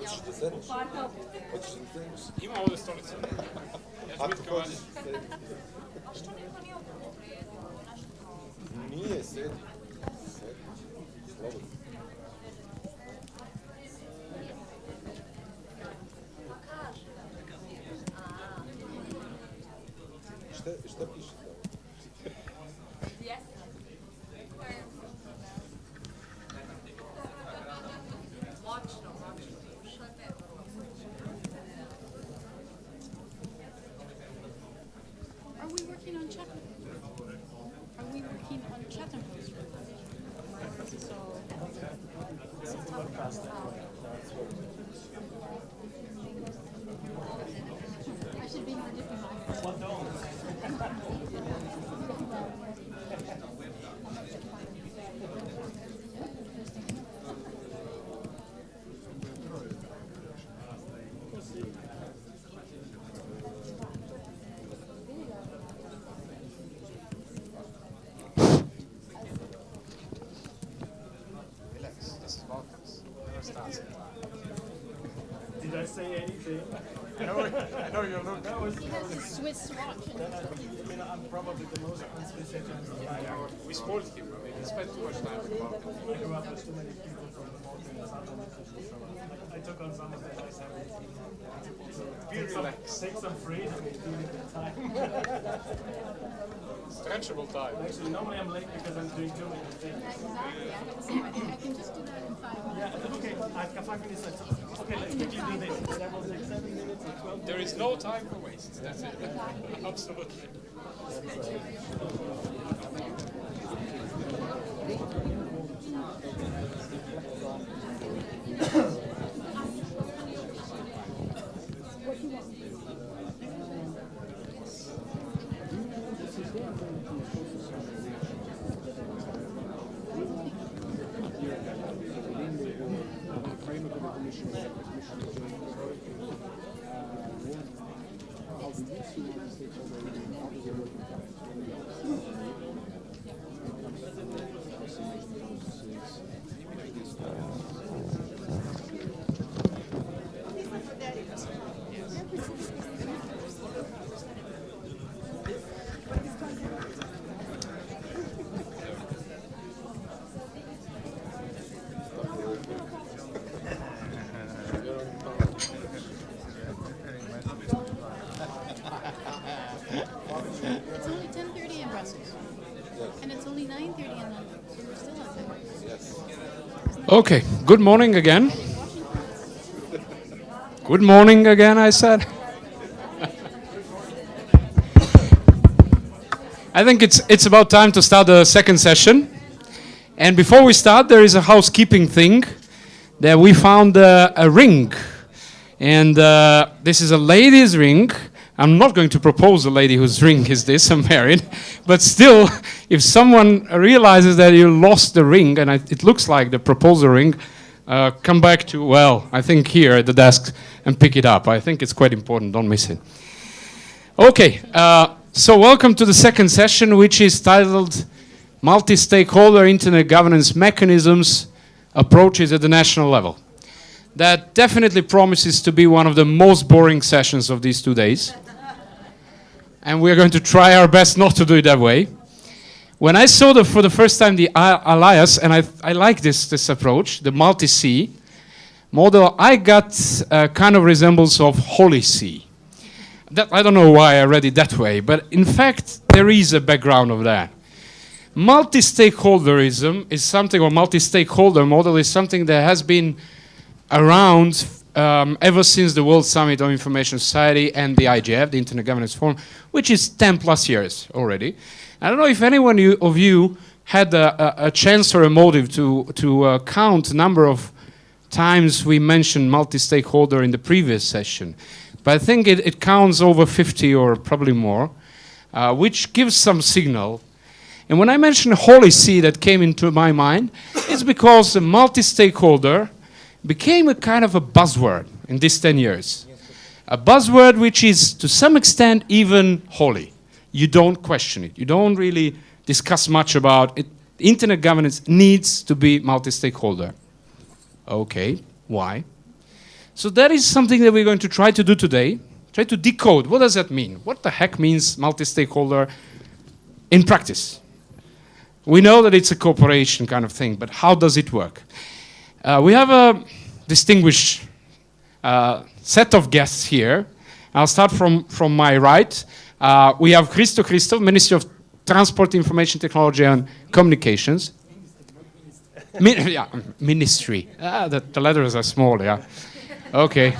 Hoćeš da sedneš? Hoćeš da sedneš? Ima ovdje stolica. Ako hoćeš, sedi. Nije, sedi. Sedi. Slobodno. Šta piše tamo? Are we working on Chatham? Are we working on Chatham House? So I should be more diplomatic. Did I say anything? I know you look. He has a Swiss watch. I'm probably the most unspecies We spoiled him. I mean, he spent too much time with Balkan. I grew up with too many people from the mountains. I took on some of that. I said, Be relaxed. take some freedom during the time. Stretchable time. Actually, normally I'm late because I'm doing too many things. Exactly. I have the same idea. I can just do that in 5 minutes. Yeah, okay, I've got 5 minutes left. Okay, let's quickly do this. That will take 7 minutes or 12 There is no time for waste. That's it. Absolutely. It's only 10:30 in Brussels. And it's only 9:30 in London. So we're still up there. Yes. Okay. Good morning again. Good morning again, I said. I think it's about time to start the second session. And before we start, there is a housekeeping thing that we found a ring. And this is a lady's ring. I'm not going to propose a lady whose ring is this, I'm married. But still, if someone realizes that you lost the ring, and it looks like the proposal ring, come back to, well, I think here at the desk and pick it up. I think it's quite important, don't miss it. Okay, so welcome to the second session, which is titled Multi-Stakeholder Internet Governance Mechanisms, Approaches at the National Level. That definitely promises to be one of the most boring sessions of these 2 days. And we're going to try our best not to do it that way. When I saw for the first time the alias, and I like this approach, the multi-C model, I got a kind of resemblance of Holy See. I don't know why I read it that way, but in fact, there is a background of that. Multi-stakeholderism is something, or multi-stakeholder model is something that has been around ever since the World Summit on Information Society and the IGF, the Internet Governance Forum, which is 10 plus years already. I don't know if anyone of you had a chance or a motive to count the number of times we mentioned multi-stakeholder in the previous session. But I think it counts over 50 or probably more, which gives some signal. And when I mentioned Holy See that came into my mind, it's because the multi-stakeholder became a kind of a buzzword in these 10 years. A buzzword which is to some extent even holy. You don't question it. You don't really discuss much about it. Internet governance needs to be multi-stakeholder. Okay, why? So that is something that we're going to try to do today. Try to decode. What does that mean? What the heck means multi-stakeholder in practice? We know that it's a cooperation kind of thing, but how does it work? We have a distinguished set of guests here. I'll start from my right. We have Christoph, Ministry of Transport, Information Technology and Communications. Ministry. The letters are small, yeah. Okay.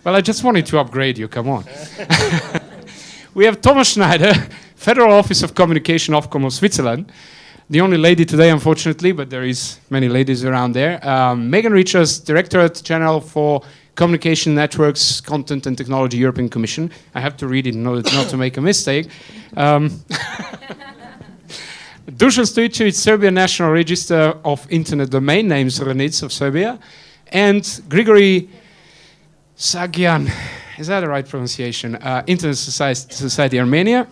Well, I just wanted to upgrade you, come on. We have Thomas Schneider, Federal Office of Communication, Ofcom of Switzerland. The only lady today, unfortunately, but there is many ladies around there. Megan Richards, Directorate General for Communication Networks, Content and Technology, European Commission. I have to read it in order not to make a mistake. Dusan Stojicevic, Serbia National Register of Internet Domain Names, RENIC of Serbia. And Grigory Sagian, is that the right pronunciation? Internet Society Armenia.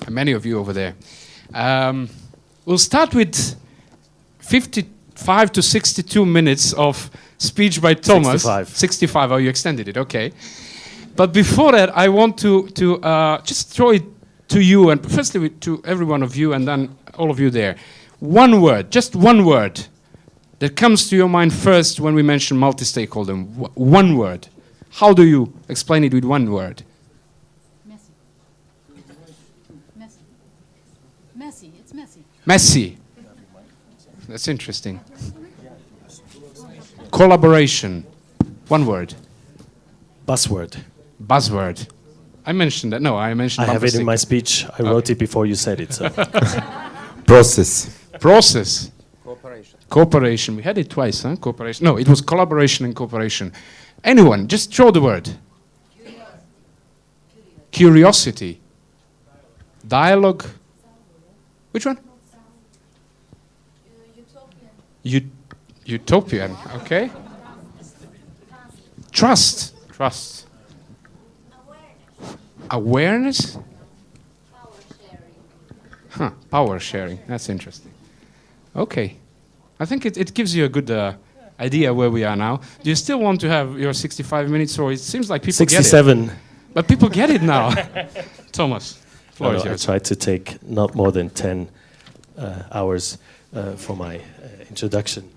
Many of you over there. We'll start with 55 to 62 minutes of speech by Thomas. 65, oh, you extended it, okay. But before that, I want to just throw it to you, and firstly to every one of you, and then all of you there. One word, just one word, that comes to your mind first when we mention multi-stakeholder. One word. How do you explain it with one word? Messy. Messy. Messy. It's messy. Messy. That's interesting. Collaboration. One word. Buzzword. Buzzword. I mentioned that. No, I mentioned. I have it in my speech. I wrote it before you said it. So. Process. Process. Cooperation. Cooperation. We had it twice, huh? Cooperation. No, it was collaboration and cooperation. Anyone, just throw the word. Curiosity. Dialogue. Which one? Utopian. Okay. Trust. Trust. Awareness. Power sharing. Huh. Power sharing. That's interesting. Okay. I think it gives you a good idea where we are now. Do you still want to have your 65 minutes, or it seems like people 67. get it? But people get it now. Thomas, floor is I yours. tried to take not more than 10 hours for my introduction.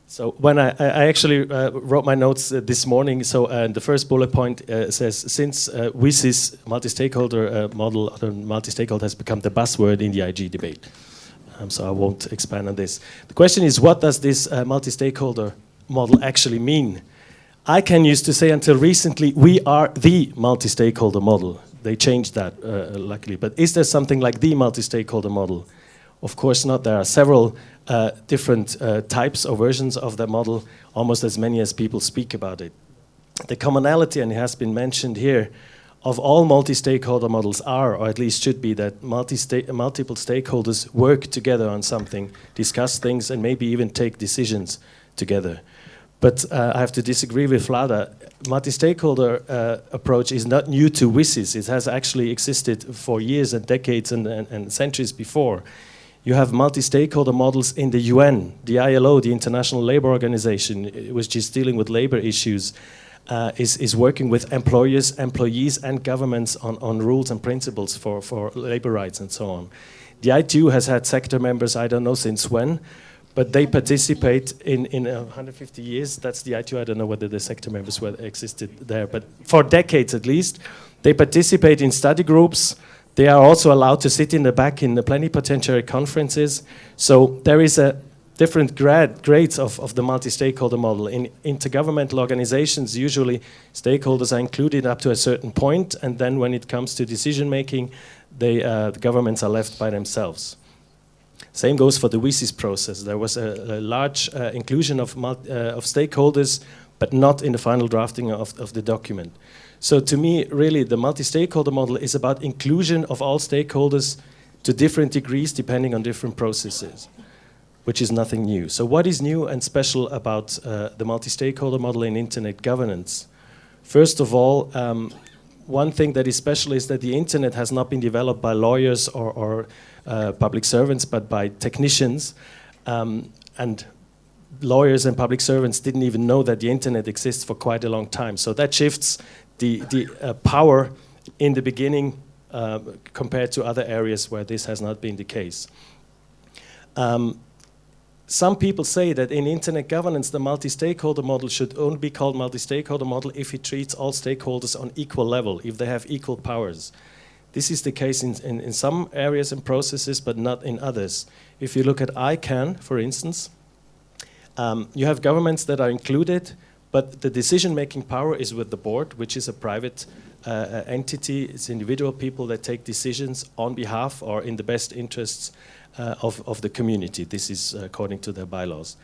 So when I actually wrote my notes this morning, so the first bullet point says, since WSIS multi-stakeholder model, multi-stakeholder has become the buzzword in the IG debate. So I won't expand on this. The question is, what does this multi-stakeholder model actually mean? I can used to say until recently, we are the multi-stakeholder model. They changed that, luckily. But is there something like the multi-stakeholder model? Of course not. There are several different types or versions of that model, almost as many as people speak about it. The commonality, and it has been mentioned here, of all multi-stakeholder models are, or at least should be, that multiple stakeholders work together on something, discuss things, and maybe even take decisions together. But I have to disagree with Vlada. Multi-stakeholder approach is not new to WSIS. It has actually existed for years and decades and centuries before. You have multi-stakeholder models in the UN, the ILO, the International Labour Organization, which is dealing with labor issues, is working with employers, employees, and governments on rules and principles for labor rights and so on. The ITU has had sector members, I don't know since when, but they participate in 150 years. That's the ITU. I don't know whether the sector members existed there, but for decades at least, they participate in study groups. They are also allowed to sit in the back in the plenipotentiary conferences. So there is a different grades of the multi-stakeholder model. In intergovernmental organizations, usually stakeholders are included up to a certain point, and then when it comes to decision-making, the governments are left by themselves. Same goes for the WSIS process. There was a large inclusion of stakeholders, but not in the final drafting of the document. So to me, really, the multi-stakeholder model is about inclusion of all stakeholders to different degrees depending on different processes, which is nothing new. So what is new and special about the multi-stakeholder model in internet governance? First of all, one thing that is special is that the internet has not been developed by lawyers or public servants, but by technicians. And lawyers and public servants didn't even know that the internet exists for quite a long time. So that shifts the power in the beginning compared to other areas where this has not been the case. Some people say that in internet governance, the multi-stakeholder model should only be called multi-stakeholder model if it treats all stakeholders on equal level, if they have equal powers. This is the case in some areas and processes, but not in others. If you look at ICANN, for instance, you have governments that are included, but the decision-making power is with the board, which is a private entity. It's individual people that take decisions on behalf or in the best interests of the community. This is according to their bylaws.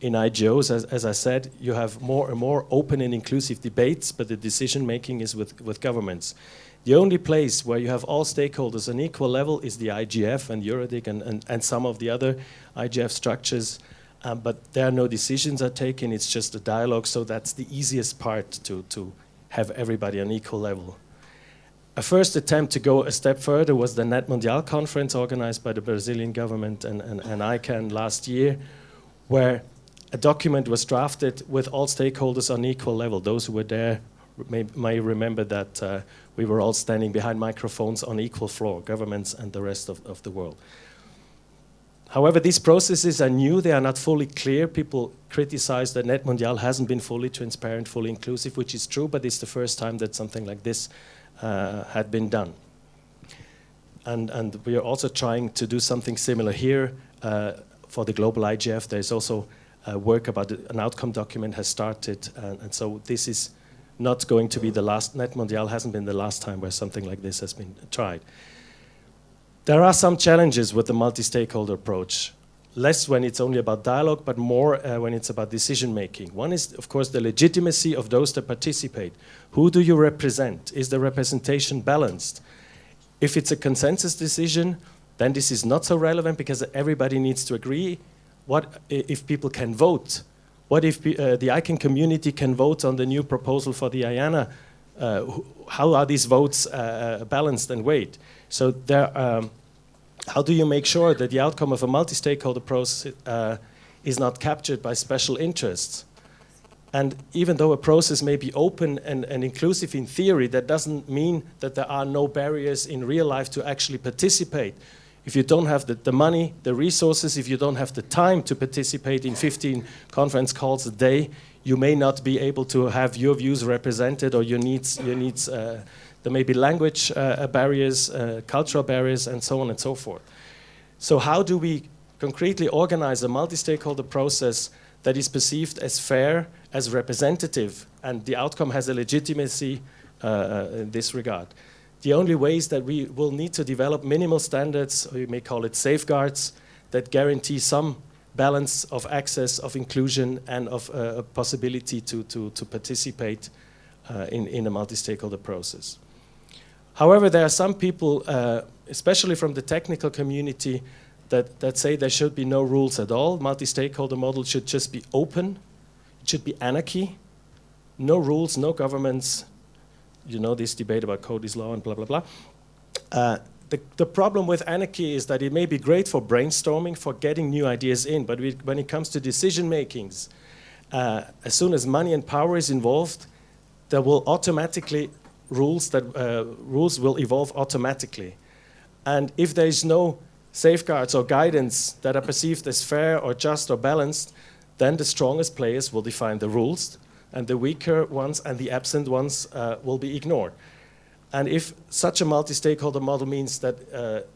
In IGOs, as I said, you have more and more open and inclusive debates, but the decision-making is with governments. The only place where you have all stakeholders on equal level is the IGF and EuroDIG and some of the other IGF structures, but there no decisions are taken, it's just a dialogue, so that's the easiest part to have everybody on equal level. A first attempt to go a step further was the Net Mundial conference organized by the Brazilian government and ICANN last year, where a document was drafted with all stakeholders on equal level. Those who were there may remember that we were all standing behind microphones on equal floor, governments and the rest of the world. However, these processes are new, they are not fully clear. People criticize that Net Mundial hasn't been fully transparent, fully inclusive, which is true, but it's the first time that something like this had been done. And we are also trying to do something similar here for the global IGF. There's also work about an outcome document has started, and so this is not going to be the last. Net Mundial hasn't been the last time where something like this has been tried. There are some challenges with the multi-stakeholder approach. Less when it's only about dialogue, but more when it's about decision-making. One is, of course, the legitimacy of those that participate. Who do you represent? Is the representation balanced? If it's a consensus decision, then this is not so relevant because everybody needs to agree. What if people can vote? What if the ICANN community can vote on the new proposal for the IANA? How are these votes balanced and weighed? So there. How do you make sure that the outcome of a multi-stakeholder process is not captured by special interests? And even though a process may be open and inclusive in theory, that doesn't mean that there are no barriers in real life to actually participate. If you don't have the money, the resources, if you don't have the time to participate in 15 conference calls a day, you may not be able to have your views represented, or your needs there may be language barriers, cultural barriers, and so on and so forth. So how do we concretely organize a multi-stakeholder process that is perceived as fair, as representative, and the outcome has a legitimacy in this regard? The only way is that we will need to develop minimal standards, or you may call it safeguards, that guarantee some balance of access, of inclusion, and of a possibility to participate in a multi-stakeholder process. However, there are some people, especially from the technical community, that say there should be no rules at all. Multi-stakeholder model should just be open. It should be anarchy. No rules, no governments. You know this debate about code is law and blah, blah, blah. The problem with anarchy is that it may be great for brainstorming, for getting new ideas in, but when it comes to decision makings, as soon as money and power is involved, there will automatically rules will evolve automatically. And if there is no safeguards or guidance that are perceived as fair or just or balanced, then the strongest players will define the rules, and the weaker ones and the absent ones will be ignored. And if such a multi-stakeholder model means that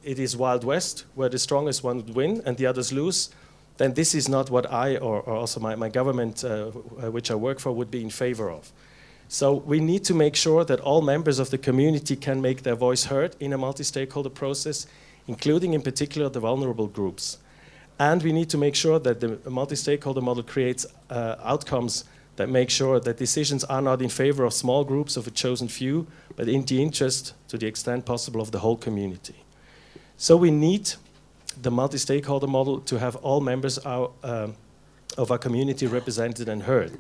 it is Wild West, where the strongest ones win and the others lose, then this is not what I or also my government, which I work for, would be in favor of. So we need to make sure that all members of the community can make their voice heard in a multi-stakeholder process, including in particular the vulnerable groups. And we need to make sure that the multi-stakeholder model creates outcomes that make sure that decisions are not in favor of small groups of a chosen few, but in the interest, to the extent possible, of the whole community. So we need the multi-stakeholder model to have all members of our community represented and heard.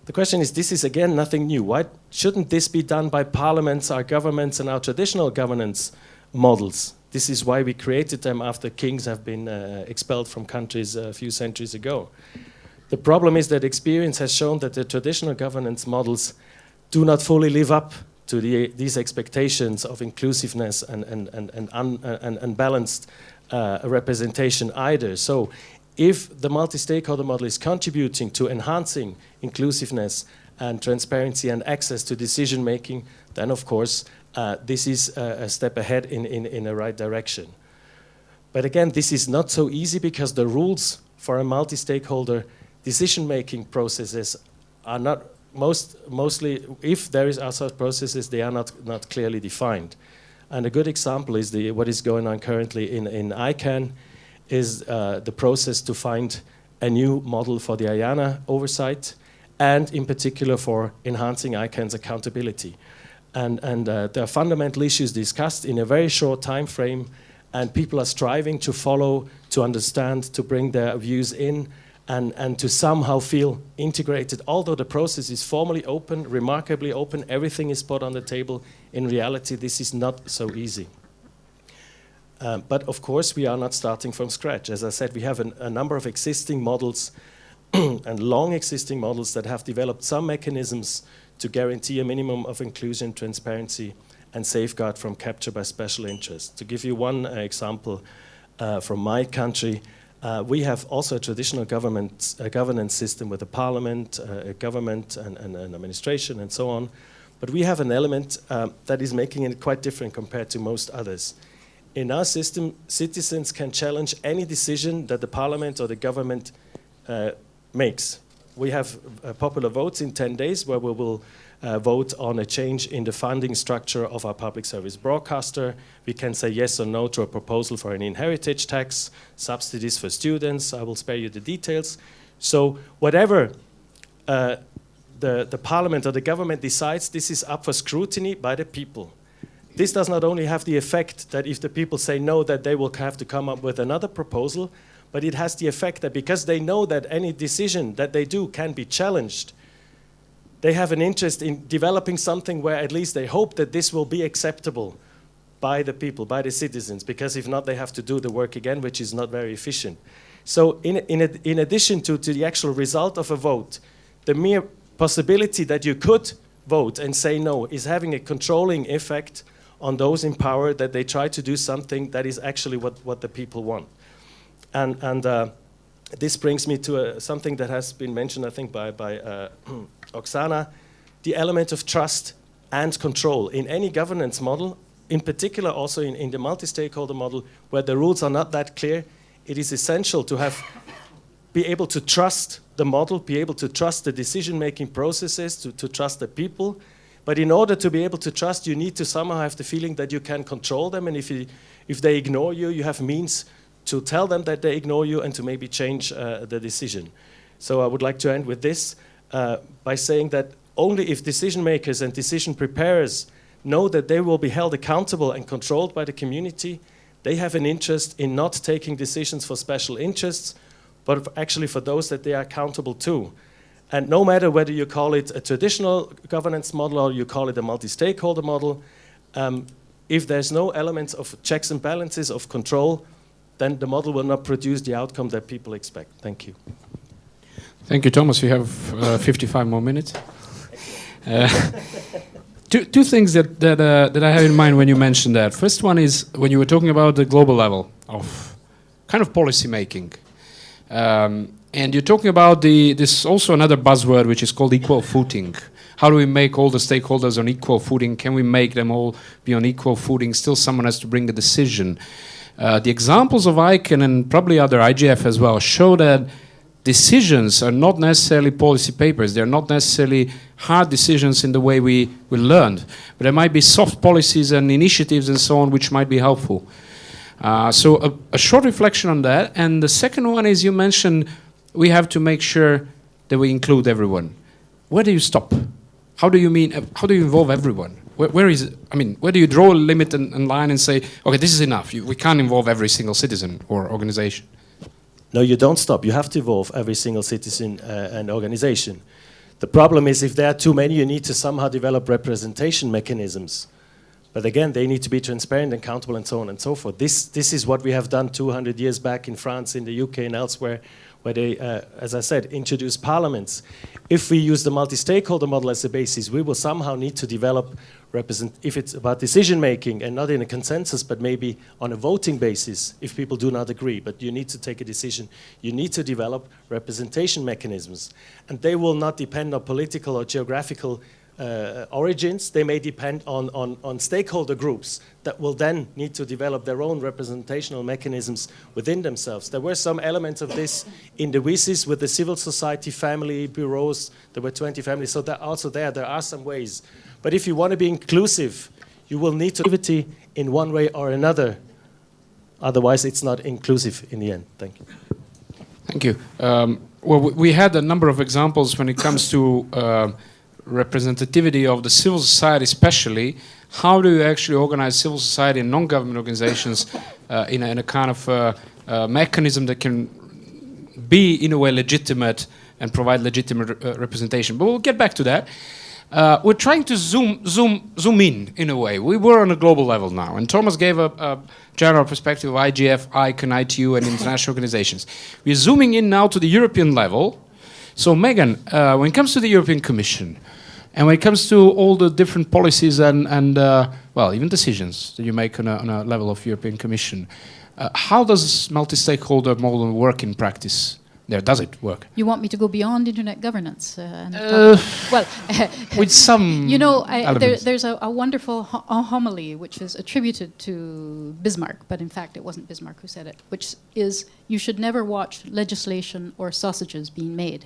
The question is, this is again nothing new. Why shouldn't this be done by parliaments, our governments, and our traditional governance models? This is why we created them after kings have been expelled from countries a few centuries ago. The problem is that experience has shown that the traditional governance models do not fully live up to these expectations of inclusiveness and balanced representation either. So if the multi-stakeholder model is contributing to enhancing inclusiveness and transparency and access to decision making, then of course this is a step ahead in the right direction. But again, this is not so easy because the rules for a multi-stakeholder decision-making processes are not mostly, if there are such processes, they are not clearly defined. And a good example is what is going on currently in ICANN is the process to find a new model for the IANA oversight, and in particular for enhancing ICANN's accountability. And there are fundamental issues discussed in a very short time frame, and people are striving to follow, to understand, to bring their views in, and to somehow feel integrated. Although the process is formally open, remarkably open, everything is put on the table, in reality this is not so easy. But of course we are not starting from scratch. As I said, we have a number of existing models and long existing models that have developed some mechanisms to guarantee a minimum of inclusion, transparency, and safeguard from capture by special interests. To give you one example from my country, we have also a traditional governance system with a parliament, a government, and an administration, and so on. But we have an element that is making it quite different compared to most others. In our system, citizens can challenge any decision that the parliament or the government makes. We have popular votes in 10 days where we will vote on a change in the funding structure of our public service broadcaster. We can say yes or no to a proposal for an inheritance tax, subsidies for students. I will spare you the details. So whatever the parliament or the government decides, this is up for scrutiny by the people. This does not only have the effect that if the people say no, that they will have to come up with another proposal, but it has the effect that because they know that any decision that they do can be challenged, they have an interest in developing something where at least they hope that this will be acceptable by the people, by the citizens, because if not, they have to do the work again, which is not very efficient. So in addition to the actual result of a vote, the mere possibility that you could vote and say no is having a controlling effect on those in power, that they try to do something that is actually what the people want. And this brings me to something that has been mentioned, I think, by Oksana, the element of trust and control. In any governance model, in particular also in the multi-stakeholder model, where the rules are not that clear, it is essential to be able to trust the model, be able to trust the decision-making processes, to trust the people. But in order to be able to trust, you need to somehow have the feeling that you can control them, and if they ignore you, you have means to tell them that they ignore you and to maybe change the decision. So I would like to end with this by saying that only if decision makers and decision preparers know that they will be held accountable and controlled by the community, they have an interest in not taking decisions for special interests, but actually for those that they are accountable to. And no matter whether you call it a traditional governance model or you call it a multi-stakeholder model, if there's no elements of checks and balances, of control, then the model will not produce the outcome that people expect. Thank you. Thank you, Thomas. You have 55 more minutes. Two things that I have in mind when you mentioned that. First one is when you were talking about the global level of kind of policy making. And you're talking about this also another buzzword which is called equal footing. How do we make all the stakeholders on equal footing? Can we make them all be on equal footing? Still someone has to bring a decision. The examples of ICANN and probably other IGF as well show that decisions are not necessarily policy papers. They're not necessarily hard decisions in the way we learned. But there might be soft policies and initiatives and so on which might be helpful. So a short reflection on that. And the second one is you mentioned we have to make sure that we include everyone. Where do you stop? How do you involve everyone? Where is it? I mean, where do you draw a limit and line and say, okay, this is enough. We can't involve every single citizen or organization. No, you don't stop. You have to involve every single citizen and organization. The problem is if there are too many, you need to somehow develop representation mechanisms. But again, they need to be transparent, accountable, and so on and so forth. This is what we have done 200 years back in France, in the UK, and elsewhere, where they, as I said, introduce parliaments. If we use the multi-stakeholder model as a basis, we will somehow need to develop if it's about decision making and not in a consensus, but maybe on a voting basis if people do not agree, but you need to take a decision. You need to develop representation mechanisms, and they will not depend on political or geographical origins. They may depend on stakeholder groups that will then need to develop their own representational mechanisms within themselves. There were some elements of this in the WISIS with the civil society family bureaus. There were 20 families, so there are some ways. But if you want to be inclusive, you will need to activity in one way or another. Otherwise, it's not inclusive in the end. Thank you. Thank you. Well, we had a number of examples when it comes to representativity of the civil society, especially. How do you actually organize civil society and non-government organizations in a kind of mechanism that can be, in a way, legitimate and provide legitimate representation? But we'll get back to that. We're trying to zoom in a way. We were on a global level now, and Thomas gave a general perspective of IGF, ICANN, ITU, and international organizations. We're zooming in now to the European level. So, Megan, when it comes to the European Commission, and when it comes to all the different policies and well, even decisions that you make on a level of European Commission, how does multi-stakeholder model work in practice? There, does it work? You want me to go beyond internet governance? Well, with some you know, there's a wonderful homily which is attributed to Bismarck, but in fact it wasn't Bismarck who said it, which is, you should never watch legislation or sausages being made.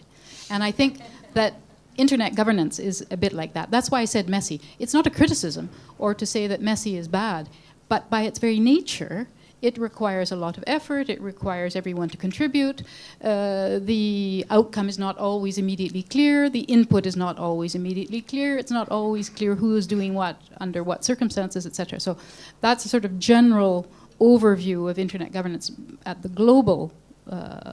And I think that internet governance is a bit like that. That's why I said messy. It's not a criticism or to say that messy is bad, but by its very nature, it requires a lot of effort. It requires everyone to contribute. The outcome is not always immediately clear. The input is not always immediately clear. It's not always clear who is doing what, under what circumstances, etc. So that's a sort of general overview of internet governance at the global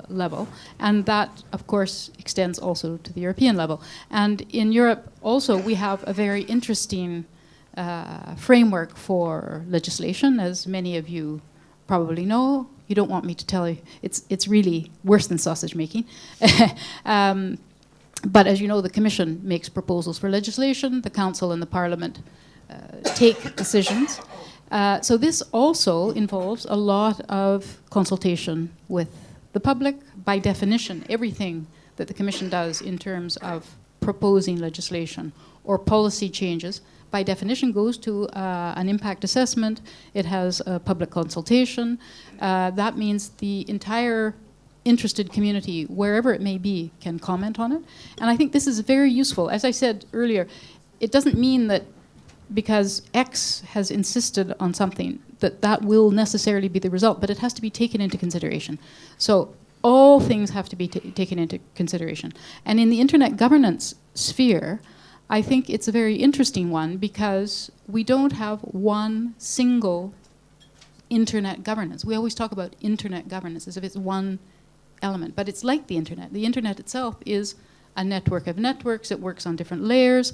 level, and that, of course, extends also to the European level. And in Europe, also, we have a very interesting framework for legislation, as many of you probably know. You don't want me to tell you. It's really worse than sausage making. But as you know, the Commission makes proposals for legislation. The Council and the Parliament take decisions. So this also involves a lot of consultation with the public. By definition, everything that the Commission does in terms of proposing legislation or policy changes, by definition goes to an impact assessment. It has a public consultation. That means the entire interested community, wherever it may be, can comment on it. And I think this is very useful. As I said earlier, it doesn't mean that because X has insisted on something, that will necessarily be the result, but it has to be taken into consideration. So all things have to be taken into consideration. And in the internet governance sphere, I think it's a very interesting one because we don't have one single internet governance. We always talk about internet governance as if it's one element, but it's like the internet. The internet itself is a network of networks. It works on different layers.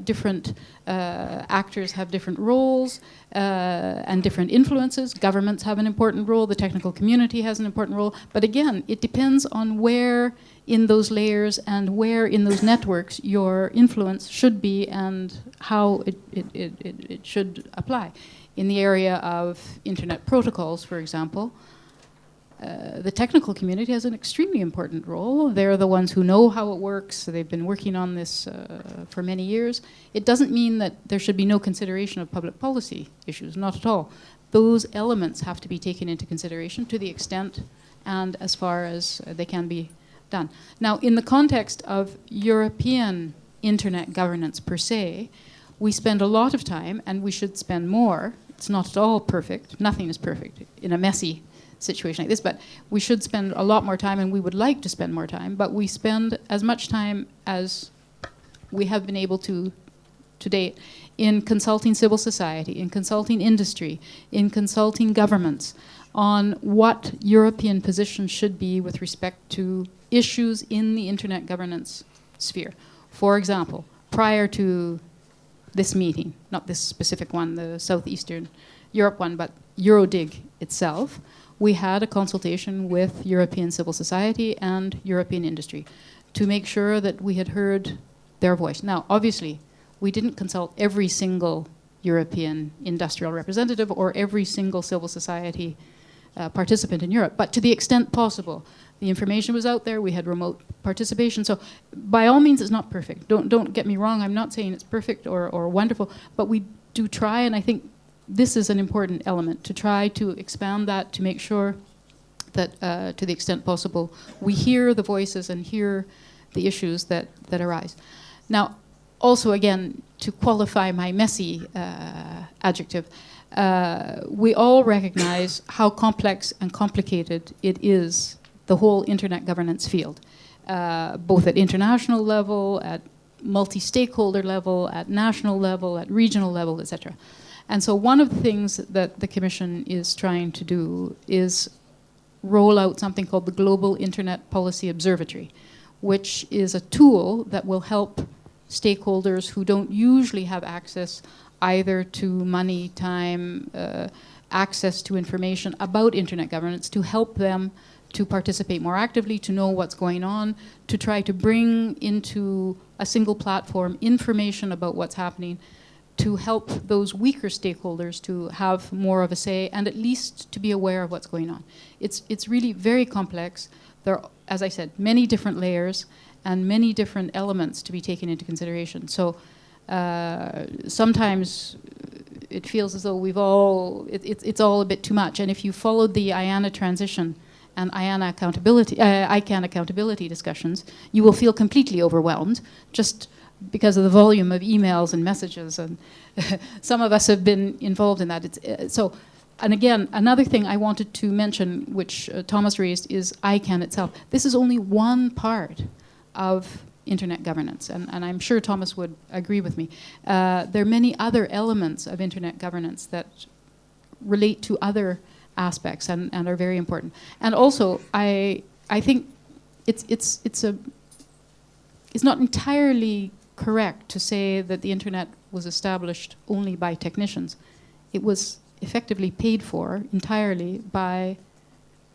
Different actors have different roles and different influences. Governments have an important role. The technical community has an important role. But again, it depends on where in those layers and where in those networks your influence should be and how it should apply. In the area of internet protocols, for example, the technical community has an extremely important role. They're the ones who know how it works. So they've been working on this for many years. It doesn't mean that there should be no consideration of public policy issues, not at all. Those elements have to be taken into consideration to the extent and as far as they can be done. Now, in the context of European internet governance per se, we spend a lot of time, and we should spend more. It's not at all perfect. Nothing is perfect in a messy situation like this, but we should spend a lot more time, and we would like to spend more time, but we spend as much time as we have been able to date in consulting civil society, in consulting industry, in consulting governments on what European positions should be with respect to issues in the internet governance sphere. For example, prior to this meeting, not this specific one, the Southeastern Europe one, but EuroDIG itself, we had a consultation with European civil society and European industry to make sure that we had heard their voice. Now, obviously, we didn't consult every single European industrial representative or every single civil society participant in Europe, but to the extent possible. The information was out there, we had remote participation, so by all means it's not perfect. Don't get me wrong, I'm not saying it's perfect or wonderful, but we do try, and I think this is an important element, to try to expand that, to make sure that to the extent possible we hear the voices and hear the issues that arise. Now, also again, to qualify my messy adjective, we all recognize how complex and complicated it is, the whole internet governance field, both at international level, at multi-stakeholder level, at national level, at regional level, etc. And so one of the things that the Commission is trying to do is roll out something called the Global Internet Policy Observatory, which is a tool that will help stakeholders who don't usually have access either to money, time, access to information about internet governance, to help them to participate more actively, to know what's going on, to try to bring into a single platform information about what's happening, to help those weaker stakeholders to have more of a say and at least to be aware of what's going on. It's really very complex. There are, as I said, many different layers and many different elements to be taken into consideration. So sometimes it feels as though it's all a bit too much. And if you followed the IANA transition and IANA accountability, ICANN accountability discussions, you will feel completely overwhelmed just because of the volume of emails and messages. And some of us have been involved in that. And again, another thing I wanted to mention, which Thomas raised, is ICANN itself. This is only one part of internet governance, and I'm sure Thomas would agree with me. There are many other elements of internet governance that relate to other aspects and are very important. And also, I think it's not entirely correct to say that the internet was established only by technicians. It was effectively paid for entirely by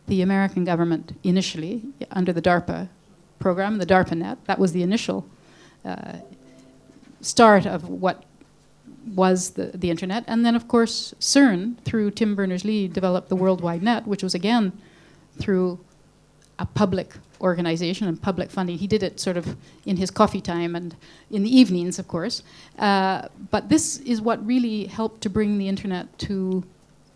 the American government initially under the DARPA program, the DARPANet. That was the initial start of what was the internet. And then, of course, CERN, through Tim Berners-Lee, developed the World Wide Net, which was, again, through a public organization and public funding. He did it sort of in his coffee time and in the evenings, of course. But this is what really helped to bring the internet to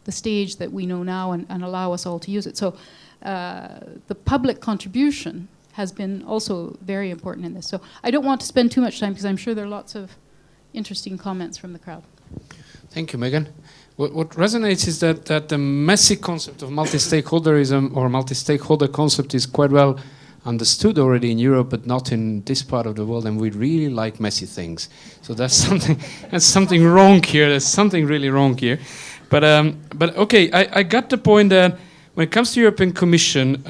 the stage that we know now and allow us all to use it. So the public contribution has been also very important in this. So I don't want to spend too much time because I'm sure there are lots of interesting comments from the crowd. Thank you, Megan. What resonates is that the messy concept of multi-stakeholderism or multi-stakeholder concept is quite well understood already in Europe, but not in this part of the world, and we really like messy things. So that's something wrong here. There's something really wrong here. But okay, I got the point that when it comes to European Commission,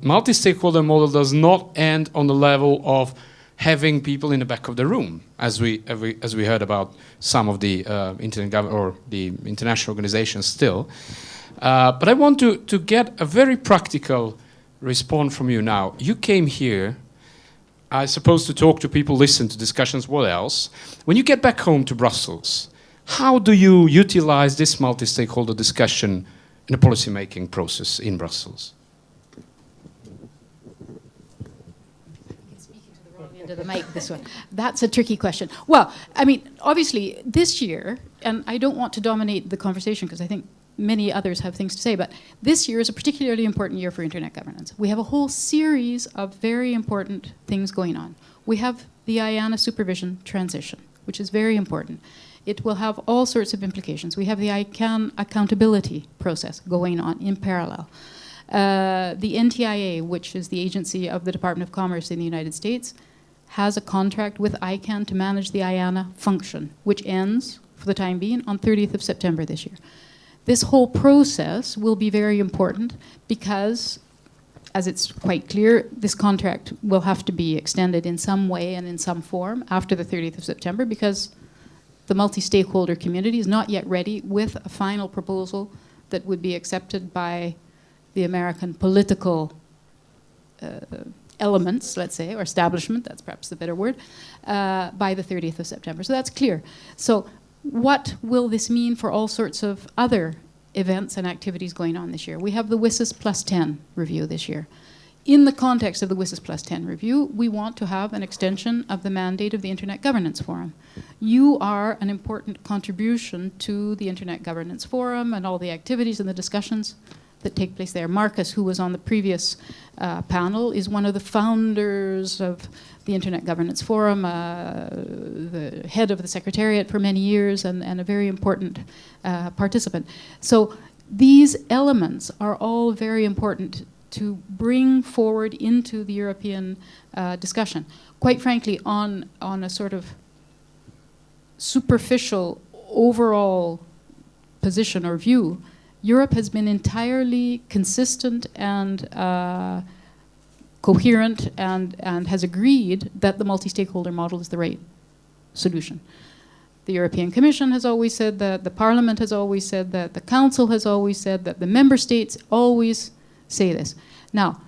multi-stakeholder model does not end on the level of having people in the back of the room, as we heard about some of the the international organizations still. But I want to get a very practical response from you now. You came here, I suppose, to talk to people, listen to discussions, what else? When you get back home to Brussels, how do you utilize this multi-stakeholder discussion in the policy-making process in Brussels? Into the mic, this one. That's a tricky question. Well, I mean, obviously, this year, and I don't want to dominate the conversation because I think many others have things to say, but this year is a particularly important year for internet governance. We have a whole series of very important things going on. We have the IANA supervision transition, which is very important. It will have all sorts of implications. We have the ICANN accountability process going on in parallel. The NTIA, which is the agency of the Department of Commerce in the United States, has a contract with ICANN to manage the IANA function, which ends, for the time being, on 30th of September this year. This whole process will be very important because, as it's quite clear, this contract will have to be extended in some way and in some form after the 30th of September because the multi-stakeholder community is not yet ready with a final proposal that would be accepted by the American political elements, let's say, or establishment, that's perhaps the better word, by the 30th of September. So that's clear. So what will this mean for all sorts of other events and activities going on this year? We have the WSIS Plus 10 review this year. In the context of the WSIS Plus 10 review, we want to have an extension of the mandate of the Internet Governance Forum. You are an important contribution to the Internet Governance Forum and all the activities and the discussions that take place there. Marcus, who was on the previous panel, is one of the founders of the Internet Governance Forum, the head of the Secretariat for many years, and a very important participant. So these elements are all very important to bring forward into the European discussion. Quite frankly, on a sort of superficial overall position or view, Europe has been entirely consistent and coherent and has agreed that the multi-stakeholder model is the right solution. The European Commission has always said that, the Parliament has always said that, the Council has always said that, the Member States always say this. Now,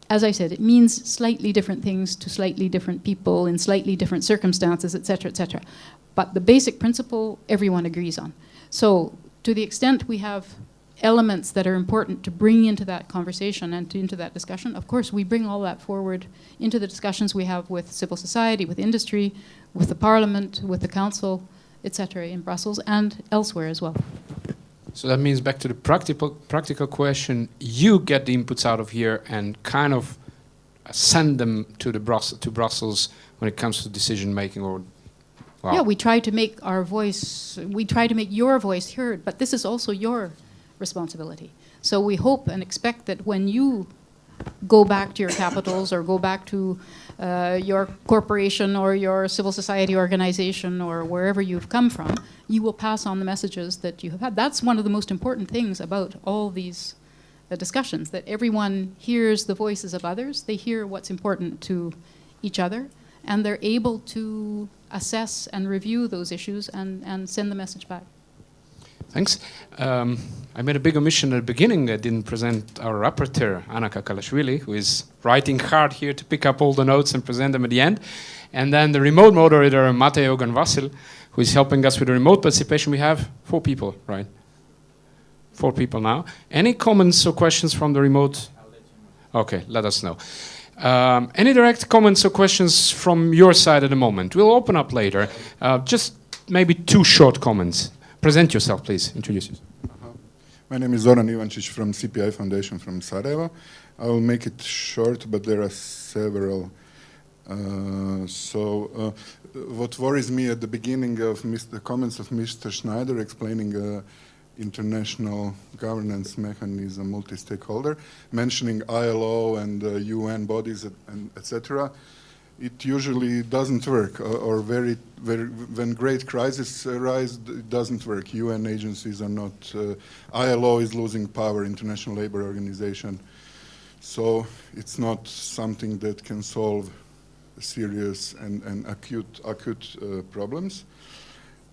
as I said, it means slightly different things to slightly different people in slightly different circumstances, etc., etc. But the basic principle everyone agrees on. So, to the extent we have elements that are important to bring into that conversation and into that discussion, of course, we bring all that forward into the discussions we have with civil society, with industry, with the Parliament, with the Council, etc., in Brussels and elsewhere as well. So that means, back to the practical question, you get the inputs out of here and kind of send them to Brussels when it comes to decision making, or wow. Yeah, we try to make our voice, we try to make your voice heard, but this is also your responsibility. So we hope and expect that when you go back to your capitals or go back to your corporation or your civil society organization or wherever you've come from, you will pass on the messages that you have had. That's one of the most important things about all these discussions, that everyone hears the voices of others, they hear what's important to each other, and they're able to assess and review those issues and send the message back. Thanks. I made a big omission at the beginning. I didn't present our rapporteur, Anna Kakalashvili, who is writing hard here to pick up all the notes and present them at the end. And then the remote moderator, Matej Ogan-Vasil, who is helping us with the remote participation. We have 4 people, right? 4 people now. Any comments or questions from the remote? Okay, let us know. Any direct comments or questions from your side at the moment? We'll open up later. Just maybe 2 short comments. Present yourself, please. Introduce yourself. My name is Zoran Ivančić from CPI Foundation from Sarajevo. I will make it short, but there are several. What worries me at the beginning of the comments of Mr. Schneider explaining international governance mechanism, multi-stakeholder, mentioning ILO and UN bodies and etc. It usually doesn't work, or when great crises arise, it doesn't work. UN agencies are not, ILO is losing power, International Labour Organization. So it's not something that can solve serious and acute problems.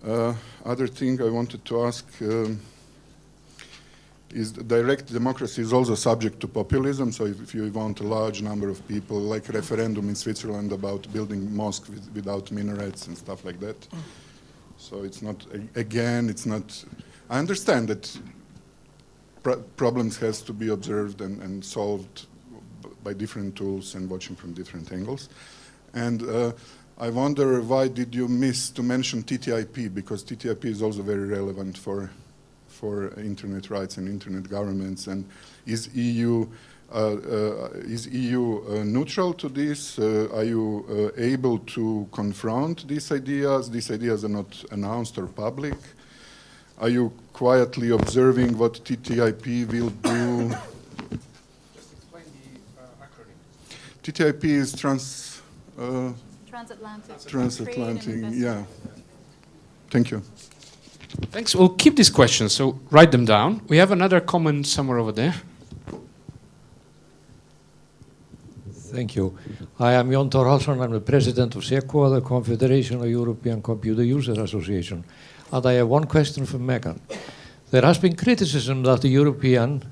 Other thing I wanted to ask is direct democracy is also subject to populism. So if you want a large number of people, like referendum in Switzerland about building mosques without minarets and stuff like that. So it's not, again, it's not, I understand that problems has to be observed and solved by different tools and watching from different angles. And I wonder, why did you miss to mention TTIP? Because TTIP is also very relevant for internet rights and internet governments. And is EU neutral to this? Are you able to confront these ideas? These ideas are not announced or public. Are you quietly observing what TTIP will do? Just explain the acronym. TTIP is Transatlantic. Transatlantic, yeah. Thank you. Thanks. We'll keep these questions, so write them down. We have another comment somewhere over there. Thank you. I am Jon Thorhalsson. I'm the president of SECO, the Confederation of European Computer User Association. And I have one question for Megan. There has been criticism that the European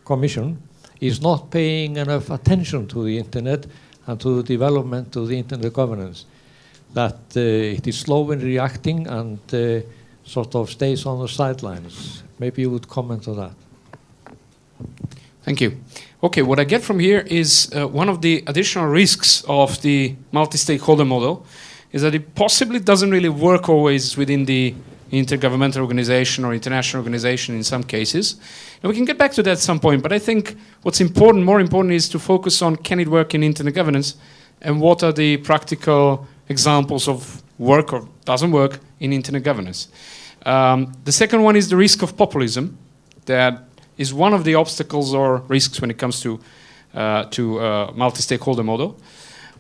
Commission is not paying enough attention to the internet and to the development of the internet governance. That it is slow in reacting and sort of stays on the sidelines. Maybe you would comment on that. Thank you. Okay, what I get from here is one of the additional risks of the multi-stakeholder model is that it possibly doesn't really work always within the intergovernmental organization or international organization in some cases. And we can get back to that at some point, but I think what's important, more important, is to focus on can it work in internet governance and what are the practical examples of work or doesn't work in internet governance. The second one is the risk of populism. That is one of the obstacles or risks when it comes to multi-stakeholder model.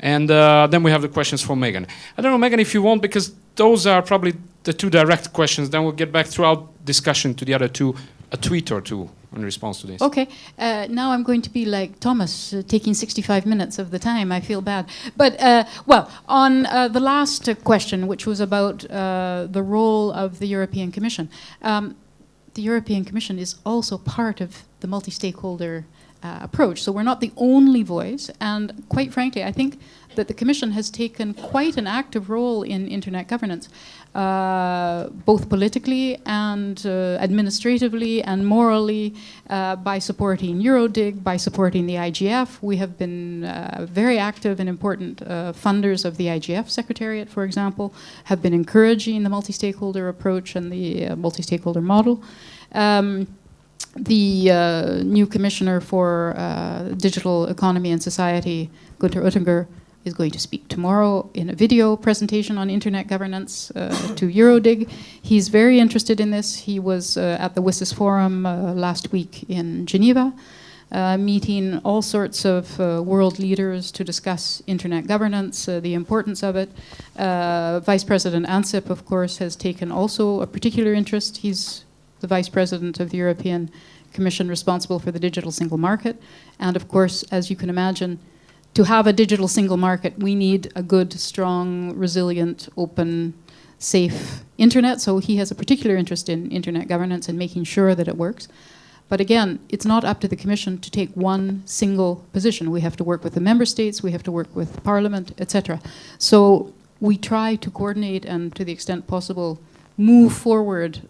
And then we have the questions from Megan. I don't know, Megan, if you want, because those are probably the two direct questions. Then we'll get back throughout discussion to the other two, a tweet or two in response to this. Okay, now I'm going to be like Thomas, taking 65 minutes of the time. I feel bad. But, well, on the last question, which was about the role of the European Commission, the European Commission is also part of the multi-stakeholder approach. So we're not the only voice. And quite frankly, I think that the Commission has taken quite an active role in internet governance, both politically and administratively and morally, by supporting EuroDIG, by supporting the IGF. We have been very active and important funders of the IGF Secretariat, for example, have been encouraging the multi-stakeholder approach and the multi-stakeholder model. The new Commissioner for Digital Economy and Society, Günther Oettinger, is going to speak tomorrow in a video presentation on internet governance to EuroDIG. He's very interested in this. He was at the WSIS Forum last week in Geneva, meeting all sorts of world leaders to discuss internet governance, the importance of it. Vice President Ansip, of course, has taken also a particular interest. He's the Vice President of the European Commission responsible for the digital single market. And of course, as you can imagine, to have a digital single market, we need a good, strong, resilient, open, safe internet. So he has a particular interest in internet governance and making sure that it works. But again, it's not up to the Commission to take one single position. We have to work with the member states, we have to work with Parliament, etc. So we try to coordinate and, to the extent possible, move forward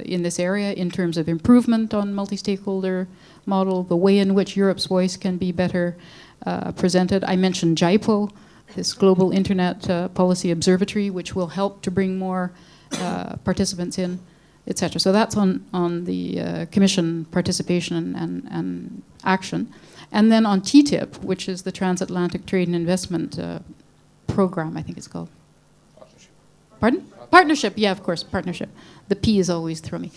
in this area in terms of improvement on multi-stakeholder model, the way in which Europe's voice can be better presented. I mentioned JIPO, this Global Internet Policy Observatory, which will help to bring more participants in, etc. So that's on the Commission participation and action. And then on TTIP, which is the Transatlantic Trade and Investment Program, I think it's called. Partnership. Pardon? Partnership, yeah, of course, partnership. The P is always throw me.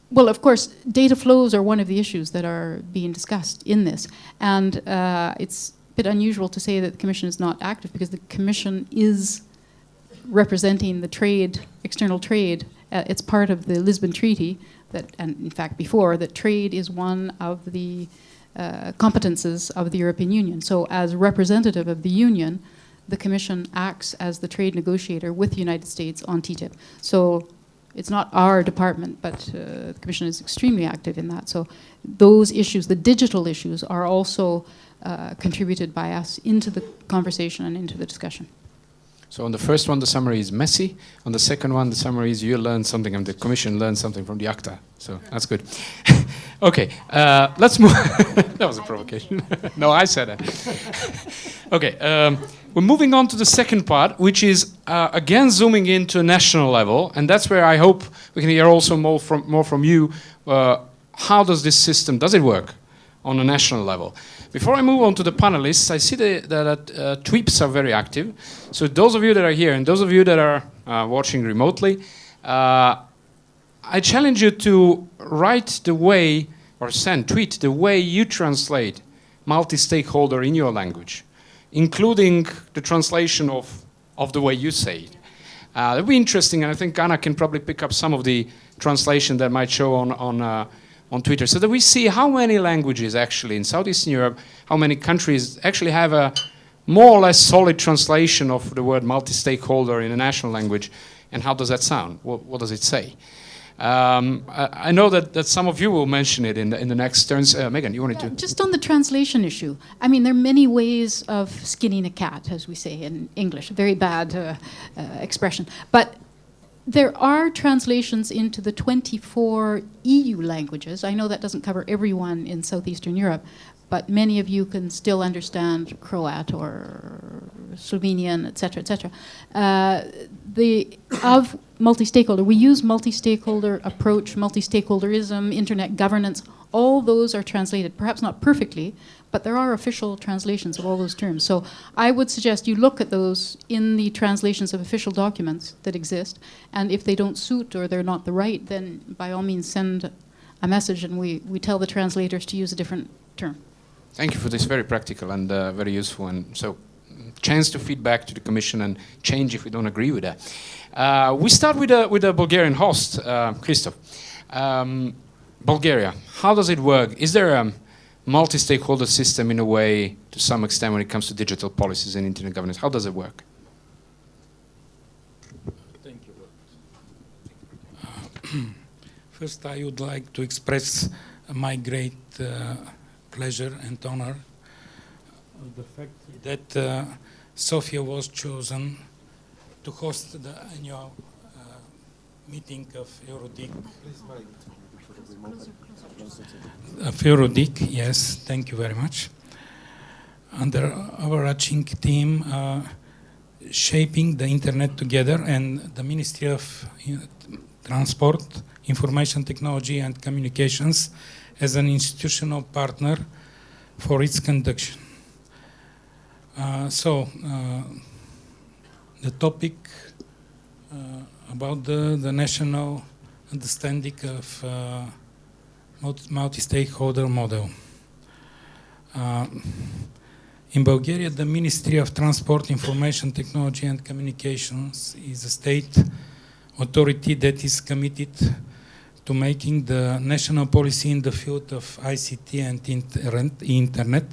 Well, of course, data flows are one of the issues that are being discussed in this. And it's a bit unusual to say that the Commission is not active because the Commission is representing the trade, external trade. It's part of the Lisbon Treaty, that, and in fact before, that trade is one of the competences of the European Union. So as representative of the Union, the Commission acts as the trade negotiator with the United States on TTIP. So it's not our department, but the Commission is extremely active in that. So those issues, the digital issues, are also contributed by us into the conversation and into the discussion. So on the first one, the summary is messy. On the second one, the summary is you learned something and the Commission learned something from the ACTA. So that's good. Okay, let's move. That was a provocation. No, I said it. Okay, we're moving on to the second part, which is again zooming into a national level, and that's where I hope we can hear also more from you. How does this system, does it work on a national level? Before I move on to the panelists, I see that tweets are very active. So those of you that are here and those of you that are watching remotely, I challenge you to write the way, or tweet the way you translate multi-stakeholder in your language, including the translation of the way you say it. That'd be interesting, and I think Anna can probably pick up some of the translation that might show on Twitter, so that we see how many languages actually in Southeastern Europe, how many countries actually have a more or less solid translation of the word multi-stakeholder in a national language, and how does that sound? What does it say? I know that some of you will mention it in the next turns. Megan, you wanted to? Just on the translation issue, I mean, there are many ways of skinning a cat, as we say in English. Very bad expression. But there are translations into the 24 EU languages. I know that doesn't cover everyone in Southeastern Europe, but many of you can still understand Croat or Slovenian, etc., etc. Of multi-stakeholder, we use multi-stakeholder approach, multi-stakeholderism, internet governance. All those are translated, perhaps not perfectly, but there are official translations of all those terms. So I would suggest you look at those in the translations of official documents that exist, and if they don't suit or they're not the right, then by all means send a message and we tell the translators to use a different term. Thank you for this very practical and very useful, and so chance to feedback to the Commission and change if we don't agree with that. We start with a Bulgarian host, Christoph. Bulgaria, how does it work? Is there a multi-stakeholder system in a way, to some extent, when it comes to digital policies and internet governance? How does it work? Thank you. First, I would like to express my great pleasure and honor of the fact that Sofia was chosen to host the annual meeting of EuroDIG. Of EuroDIG, yes, thank you very much. Under overarching theme, shaping the internet together, and the Ministry of Transport, Information Technology and Communications as an institutional partner for its conduction. The topic about the national understanding of multi-stakeholder model. In Bulgaria, the Ministry of Transport, Information Technology and Communications is a state authority that is committed to making the national policy in the field of ICT and internet,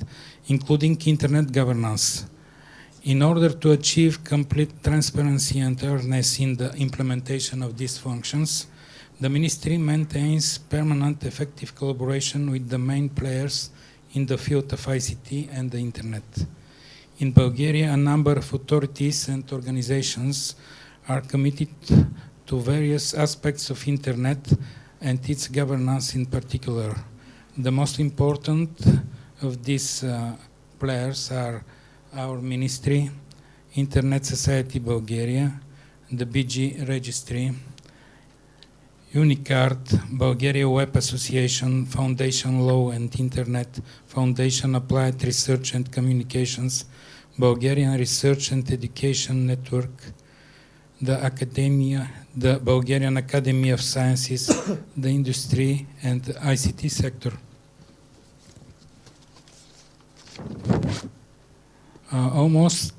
including internet governance. In order to achieve complete transparency and awareness in the implementation of these functions, the Ministry maintains permanent effective collaboration with the main players in the field of ICT and the internet. In Bulgaria, a number of authorities and organizations are committed to various aspects of internet and its governance in particular. The most important of these players are our Ministry, Internet Society Bulgaria, the BG Registry, Unicard, Bulgaria Web Association, Foundation Law and Internet, Foundation Applied Research and Communications, Bulgarian Research and Education Network, the Bulgarian Academy of Sciences, the industry and the ICT sector. Almost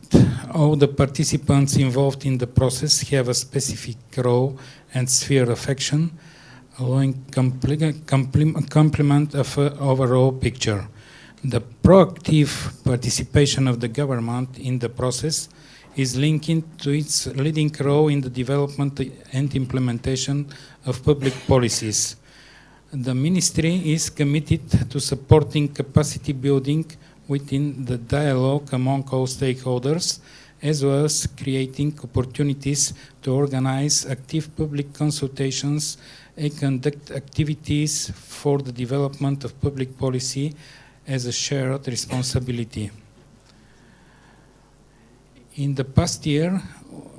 all the participants involved in the process have a specific role and sphere of action, allowing complement of an overall picture. The proactive participation of the government in the process is linking to its leading role in the development and implementation of public policies. The Ministry is committed to supporting capacity building within the dialogue among all stakeholders, as well as creating opportunities to organize active public consultations and conduct activities for the development of public policy as a shared responsibility. In the past year,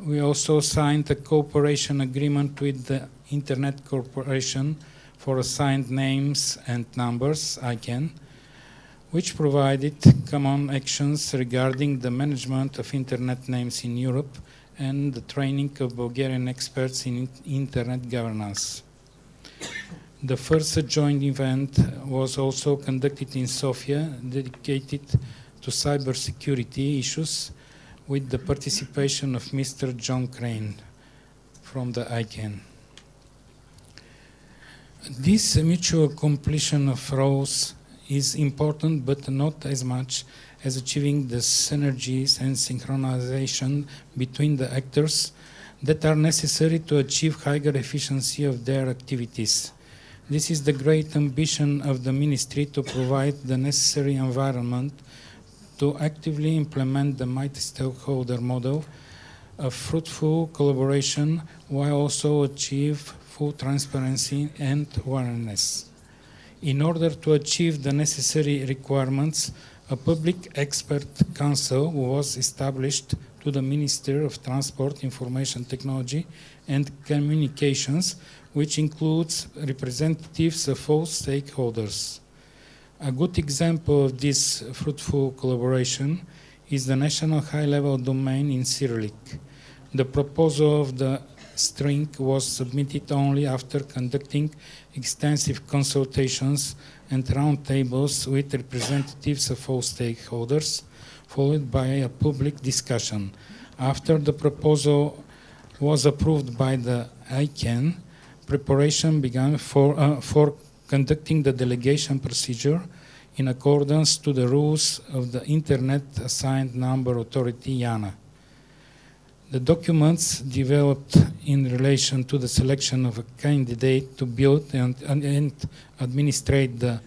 we also signed a cooperation agreement with the Internet Corporation for assigned names and numbers, ICANN, which provided common actions regarding the management of Internet names in Europe and the training of Bulgarian experts in Internet governance. The first joint event was also conducted in Sofia, dedicated to cybersecurity issues, with the participation of Mr. John Crane from the ICANN. This mutual completion of roles is important, but not as much as achieving the synergies and synchronization between the actors that are necessary to achieve higher efficiency of their activities. This is the great ambition of the Ministry to provide the necessary environment to actively implement the multi-stakeholder model of fruitful collaboration while also achieve full transparency and awareness. In order to achieve the necessary requirements, a public expert council was established to the Minister of Transport, Information Technology and Communications, which includes representatives of all stakeholders. A good example of this fruitful collaboration is the National High-Level Domain in Cyrillic. The proposal of the string was submitted only after conducting extensive consultations and roundtables with representatives of all stakeholders, followed by a public discussion. After the proposal was approved by the ICANN, preparation began for conducting the delegation procedure in accordance to the rules of the Internet Assigned Number Authority, IANA. The documents developed in relation to the selection of a candidate to build and administrate the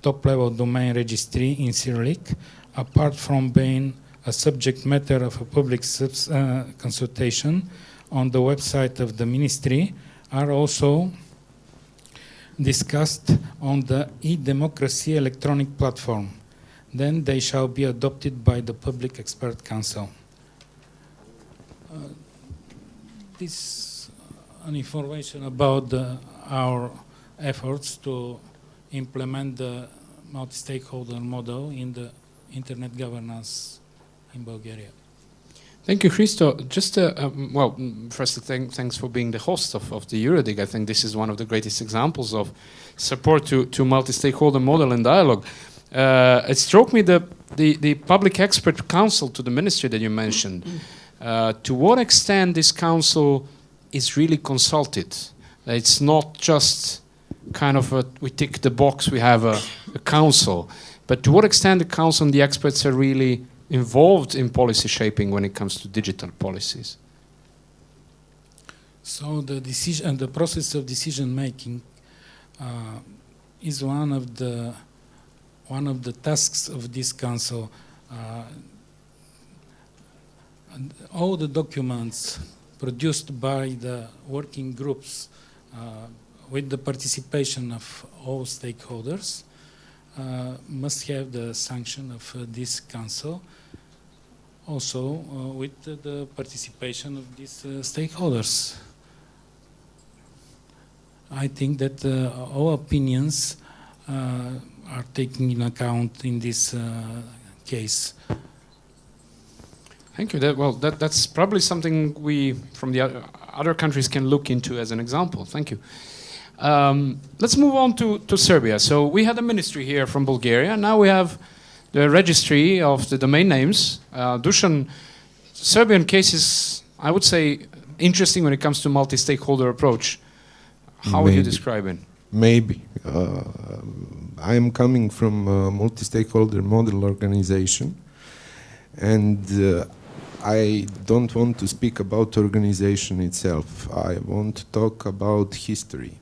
top-level domain registry in Cyrillic, apart from being a subject matter of a public consultation on the website of the Ministry, are also discussed on the e-democracy electronic platform. Then they shall be adopted by the Public Expert Council. This information about our efforts to implement the multi-stakeholder model in the internet governance in Bulgaria. Thank you, Christo. Just, well, first, thanks for being the host of the EuroDIG. I think this is one of the greatest examples of support to multi-stakeholder model and dialogue. It struck me the Public Expert Council to the Ministry that you mentioned. To what extent this council is really consulted? It's not just kind of we tick the box, we have a council, but to what extent the council and the experts are really involved in policy shaping when it comes to digital policies? So the process of decision making is one of the tasks of this council. All the documents produced by the working groups with the participation of all stakeholders must have the sanction of this council, also with the participation of these stakeholders. I think that all opinions are taken in account in this case. Thank you. That's probably something we, from the other countries, can look into as an example. Thank you. Let's move on to Serbia. So we had a ministry here from Bulgaria. Now we have the registry of the domain names. Dusan, Serbian case is, I would say, interesting when it comes to multi-stakeholder approach. How would you describe it? Maybe. I am coming from a multi-stakeholder model organization, and I don't want to speak about organization itself. I want to talk about history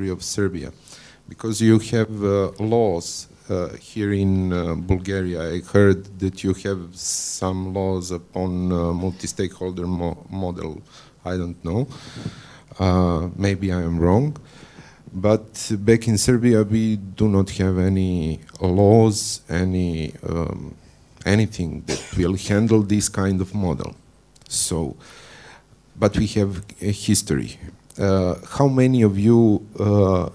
of Serbia, because you have laws here in Bulgaria. I heard that you have some laws upon multi-stakeholder model. I don't know. Maybe I am wrong. But back in Serbia, we do not have any laws, anything that will handle this kind of model. So, but we have a history. How many of you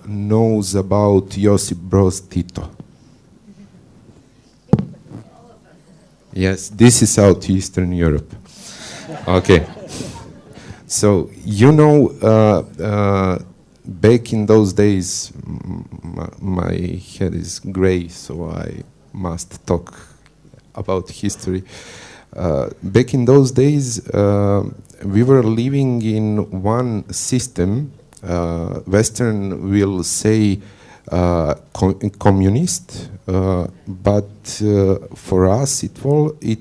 knows about Josip Broz Tito? Yes, this is Southeastern Europe. Okay. So, you know, back in those days, my head is gray, so I must talk about history. Back in those days, we were living in one system. Western will say communist, but for us it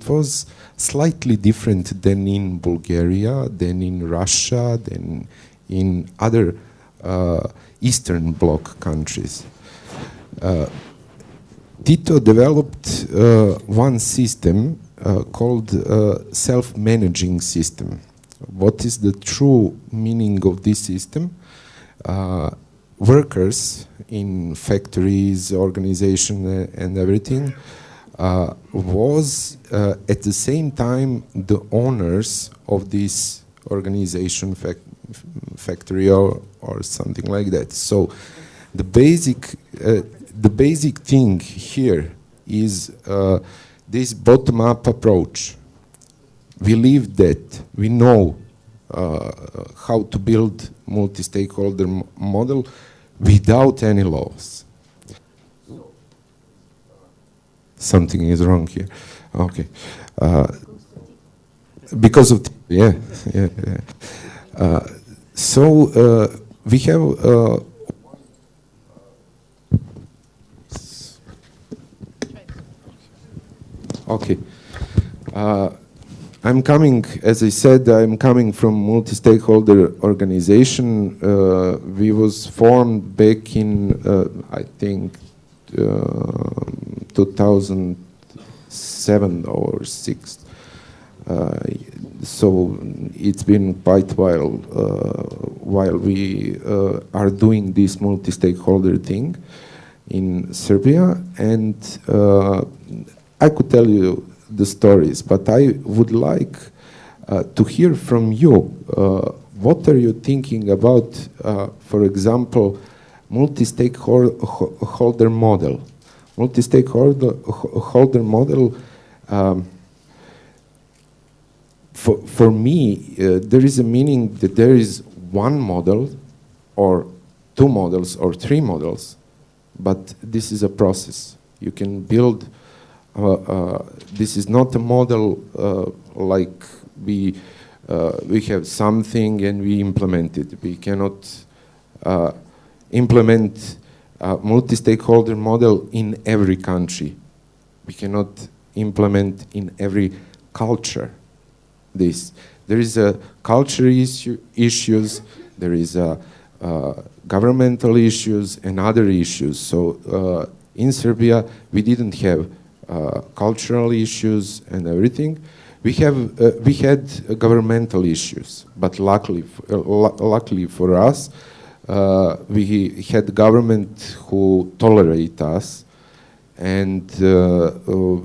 was slightly different than in Bulgaria, than in Russia, than in other Eastern Bloc countries. Tito developed one system called self-managing system. What is the true meaning of this system? Workers in factories, organization, and everything was at the same time the owners of this organization, factory, or something like that. So the basic thing here is this bottom-up approach. We live that. We know how to build multi-stakeholder model without any laws. Something is wrong here. Okay. Because of so we have okay. I'm coming, as I said, I'm coming from multi-stakeholder organization. We was formed back in, I think, 2007 or 6. So it's been quite a while we are doing this multi-stakeholder thing in Serbia, and I could tell you the stories, but I would like to hear from you. What are you thinking about, for example, multi-stakeholder model? Multi-stakeholder model, for me, there is a meaning that there is one model, or two models, or three models, but this is a process. You can build. This is not a model like we have something and we implement it. We cannot implement a multi-stakeholder model in every country. We cannot implement in every culture this. There is a culture issues, there is a governmental issues and other issues. So in Serbia, we didn't have cultural issues and everything. We had governmental issues, but luckily for us, we had government who tolerate us, and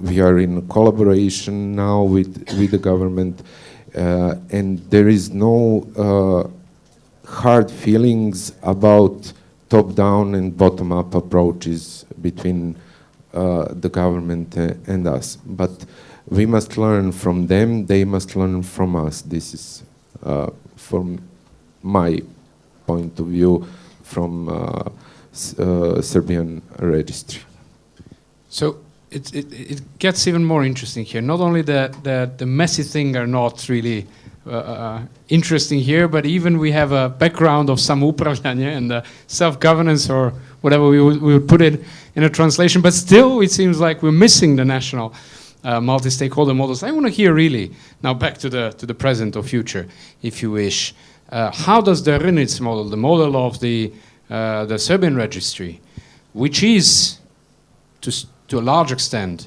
we are in collaboration now with the government, and there is no hard feelings about top-down and bottom-up approaches between the government and us. But we must learn from them, they must learn from us. This is from my point of view from Serbian registry. So it gets even more interesting here. Not only the messy thing are not really interesting here, but even we have a background of samoupravljanje and self-governance, or whatever we would put it in a translation, but still it seems like we're missing the national multi-stakeholder models. I want to hear really, now back to the present or future, if you wish, how does the RNIC model, the model of the Serbian registry, which is to a large extent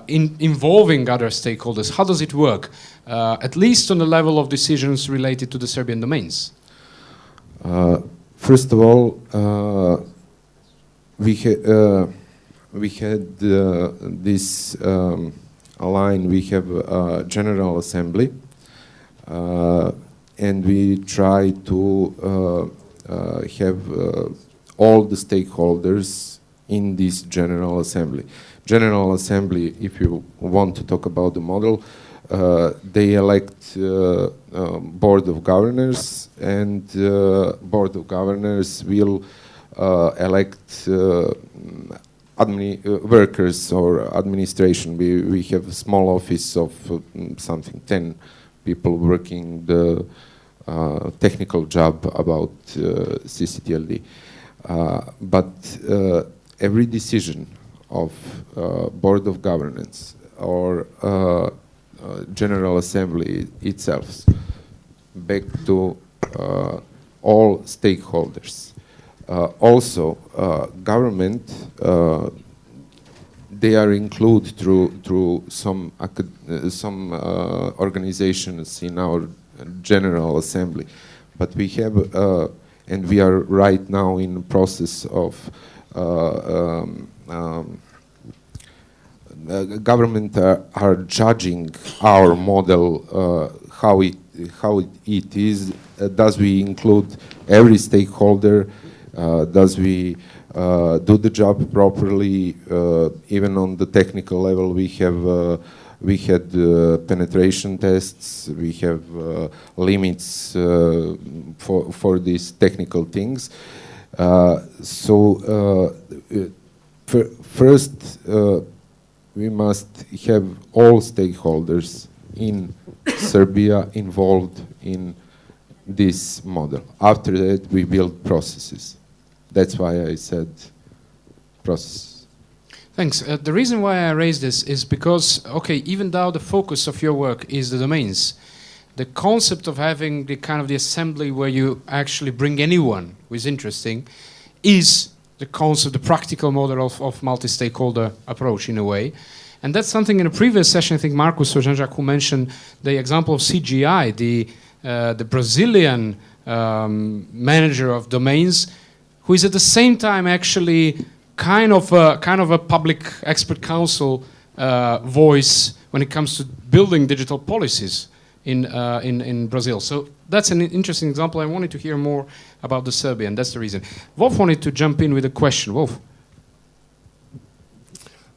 involving other stakeholders, how does it work, at least on the level of decisions related to the Serbian domains? First of all, we had this line, we have a General Assembly, and we try to have all the stakeholders in this General Assembly. General Assembly, if you want to talk about the model, they elect Board of Governors, and Board of Governors will elect workers or administration. We have a small office of something 10 people working the technical job about CCTLD. But every decision of Board of Governance or General Assembly itself back to all stakeholders. Also, government, they are included through some organizations in our General Assembly, but we have, and we are right now in the process of government are judging our model, how it is. Does we include every stakeholder? Does we do the job properly? Even on the technical level, we had penetration tests. We have limits for these technical things. First, we must have all stakeholders in Serbia involved in this model. After that, we build processes. That's why I said process. Thanks. The reason why I raised this is because, okay, even though the focus of your work is the domains, the concept of having the kind of the assembly where you actually bring anyone who is interesting is the concept, the practical model of multi-stakeholder approach in a way. And that's something in a previous session, I think Marcus or Jean-Jacques who mentioned the example of CGI, the Brazilian manager of domains, who is at the same time actually kind of a public expert council voice when it comes to building digital policies in Brazil. So that's an interesting example. I wanted to hear more about the Serbian. That's the reason. Wolf wanted to jump in with a question. Wolf.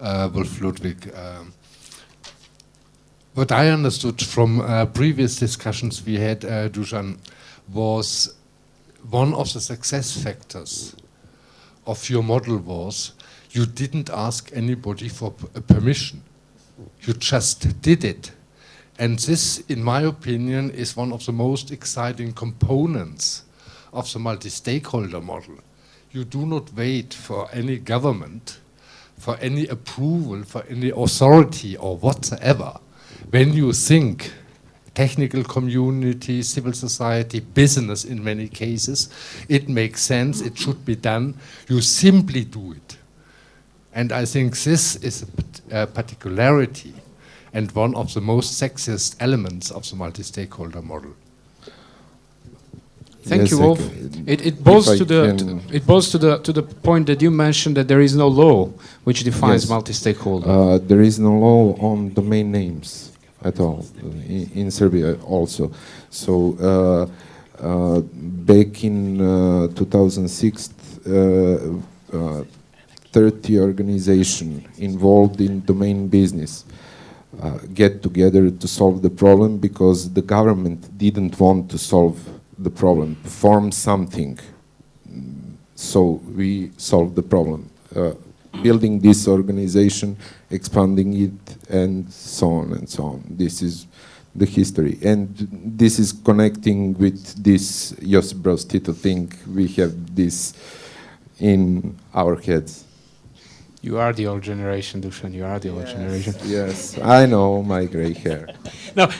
Wolf Ludwig. What I understood from previous discussions we had, Dusan, was one of the success factors of your model was you didn't ask anybody for permission. You just did it. And this, in my opinion, is one of the most exciting components of the multi-stakeholder model. You do not wait for any government, for any approval, for any authority or whatsoever. When you think technical community, civil society, business in many cases, it makes sense, it should be done, you simply do it. And I think this is a particularity and one of the most sexiest elements of the multi-stakeholder model. Thank you, Wolf. It boils to the point that you mentioned that there is no law which defines multi-stakeholder. There is no law on domain names at all in Serbia also. So back in 2006, 30 organizations involved in domain business get together to solve the problem because the government didn't want to solve the problem, form something. So we solved the problem. Building this organization, expanding it, and so on and so on. This is the history. And this is connecting with this Josip Broz Tito thing. We have this in our heads. You are the old generation, Dusan. You are the old generation. Yes, I know my gray hair. Now,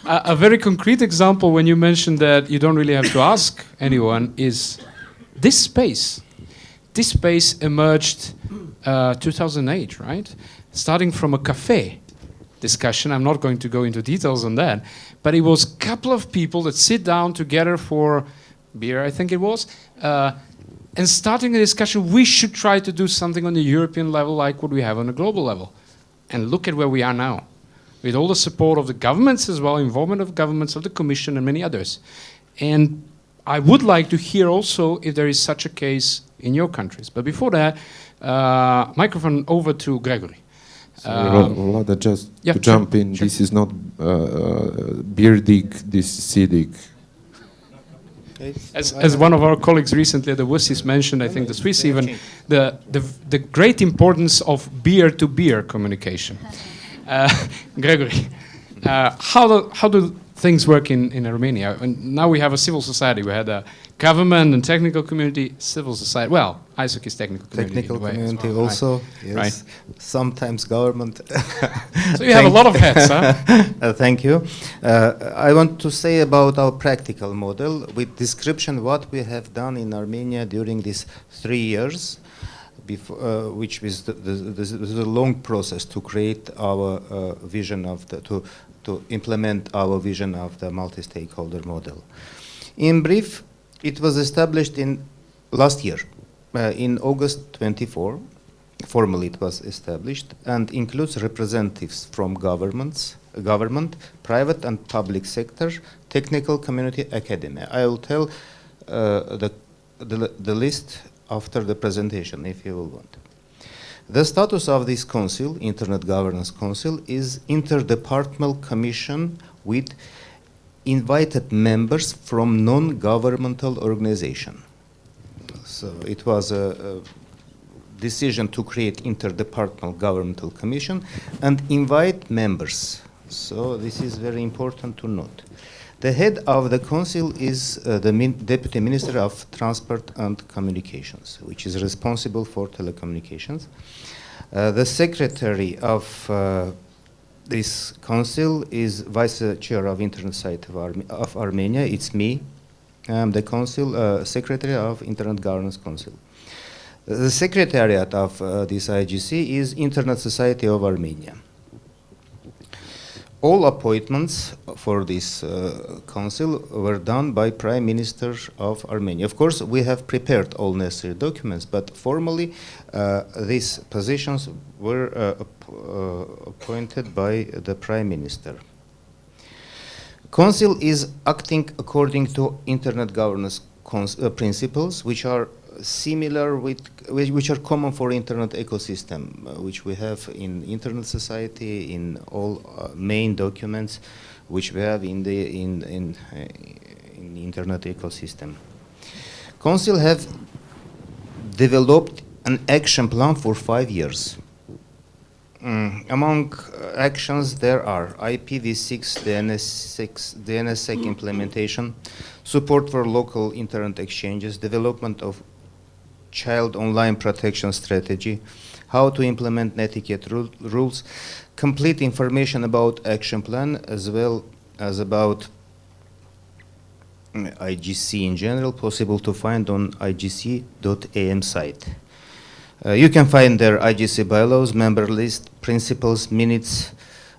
a very concrete example when you mentioned that you don't really have to ask anyone is this space. This space emerged 2008, right? Starting from a cafe discussion. I'm not going to go into details on that, but it was a couple of people that sit down together for beer, I think it was, and starting a discussion, we should try to do something on the European level like what we have on a global level. And look at where we are now, with all the support of the governments as well, involvement of governments, of the Commission and many others. And I would like to hear also if there is such a case in your countries. But before that, microphone over to Gregory. Lada, just to jump in, sure. This is not EuroDIG, this is SEEDIG. As one of our colleagues recently at the WUSIS mentioned, I think the Swiss even, the great importance of beer-to-beer communication. Gregory, how do things work in Romania? And now we have a civil society. We had government and technical community, civil society. Well, ISOC is technical community. Technical in a way as community well, right. also, yes. Right. Sometimes government. So you have a lot of hats, huh? Thank you. I want to say about our practical model with description what we have done in Armenia during these 3 years, before, which was the long process to create our vision of to implement our vision of the multi-stakeholder model. In brief, it was established in last year, in August 24. Formally, it was established and includes representatives from government, private and public sector, technical community, academia. I will tell the list after the presentation, if you will want. The status of this council, Internet Governance Council, is interdepartmental commission with invited members from non-governmental organization. So it was a decision to create interdepartmental governmental commission and invite members. So this is very important to note. The head of the council is the Deputy Minister of Transport and Communications, which is responsible for telecommunications. The secretary of this council is Vice Chair of Internet Site of Armenia. It's me. I'm the council secretary of Internet Governance Council. The secretariat of this IGC is Internet Society of Armenia. All appointments for this council were done by Prime Minister of Armenia. Of course, we have prepared all necessary documents, but formally these positions were appointed by the Prime Minister. Council is acting according to Internet governance principles, which are similar with, which are common for Internet ecosystem, which we have in Internet Society, in all main documents, which we have in the in Internet ecosystem. Council have developed an action plan for 5 years. Among actions there are IPv6, DNSSEC implementation, support for local internet exchanges, development of child online protection strategy, how to implement netiquette rules, complete information about action plan, as well as about IGC in general, possible to find on igc.am site. You can find their IGC bylaws, member list, principles, minutes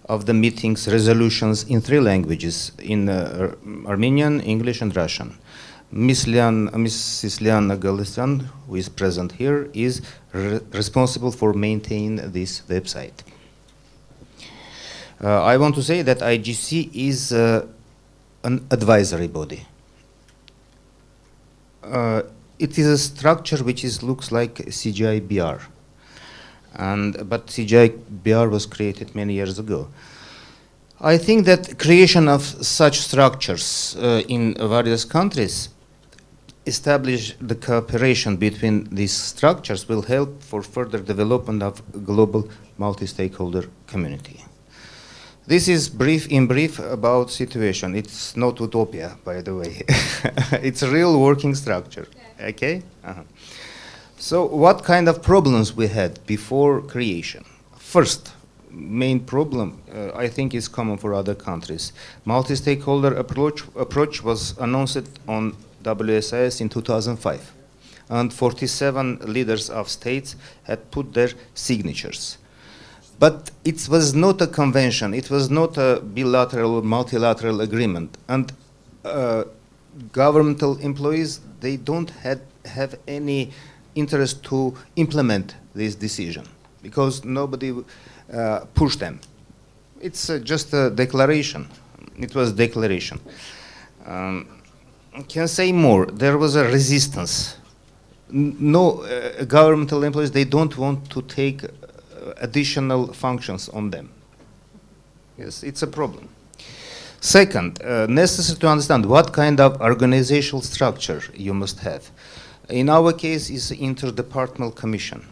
of the meetings, resolutions in 3 languages, in Armenian, English, and Russian. Mrs. Liana Galistyan, who is present here, is responsible for maintaining this website. I want to say that IGC is an advisory body. It is a structure which looks like CGI-BR, but CGI-BR was created many years ago. I think that creation of such structures in various countries establish the cooperation between these structures will help for further development of global multi-stakeholder community. This is in brief about situation. It's not utopia, by the way. It's a real working structure, okay? So what kind of problems we had before creation? First, main problem, I think is common for other countries. Multi-stakeholder approach was announced on WSIS in 2005, and 47 leaders of states had put their signatures. But it was not a convention, it was not a bilateral or multilateral agreement, and governmental employees, they don't have any interest to implement this decision, because nobody pushed them. It's just a declaration. It was declaration. I can say more. There was a resistance. No governmental employees, they don't want to take additional functions on them. Yes, it's a problem. Second, necessary to understand what kind of organizational structure you must have. In our case, it's interdepartmental commission.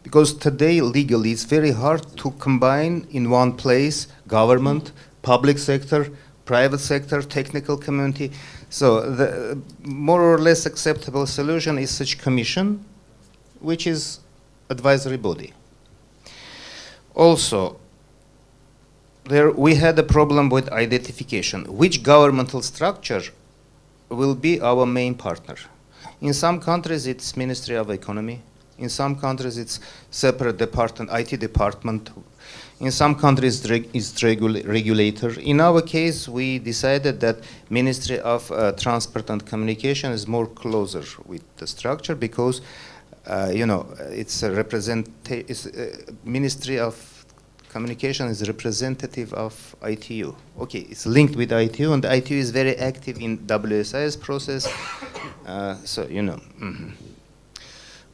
Because today, legally, it's very hard to combine in one place government, public sector, private sector, technical community. So the more or less acceptable solution is such commission, which is advisory body. Also, there we had a problem with identification. Which governmental structure will be our main partner? In some countries, it's Ministry of Economy. In some countries, it's separate department, IT department. In some countries, it's regulator. In our case, we decided that Ministry of Transport and Communication is more closer with the structure because, you know, it's a Ministry of Communication is representative of ITU. Okay, it's linked with ITU, and ITU is very active in WSIS process. So, you know.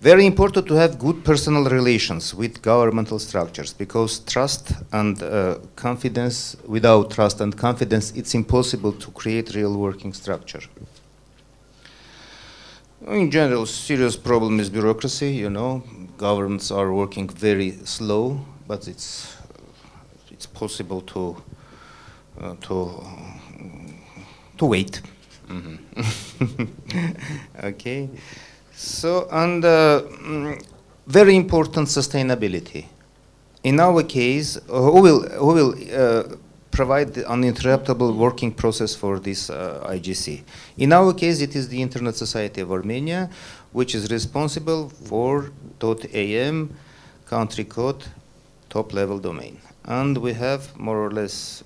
Very important to have good personal relations with governmental structures because trust and confidence, without trust and confidence, it's impossible to create real working structure. In general, serious problem is bureaucracy, you know. Governments are working very slow, but it's possible to wait. Okay. So, and very important sustainability. In our case, who will provide the uninterruptible working process for this IGC? In our case, it is the Internet Society of Armenia, which is responsible for .am, country code, top-level domain. And we have more or less,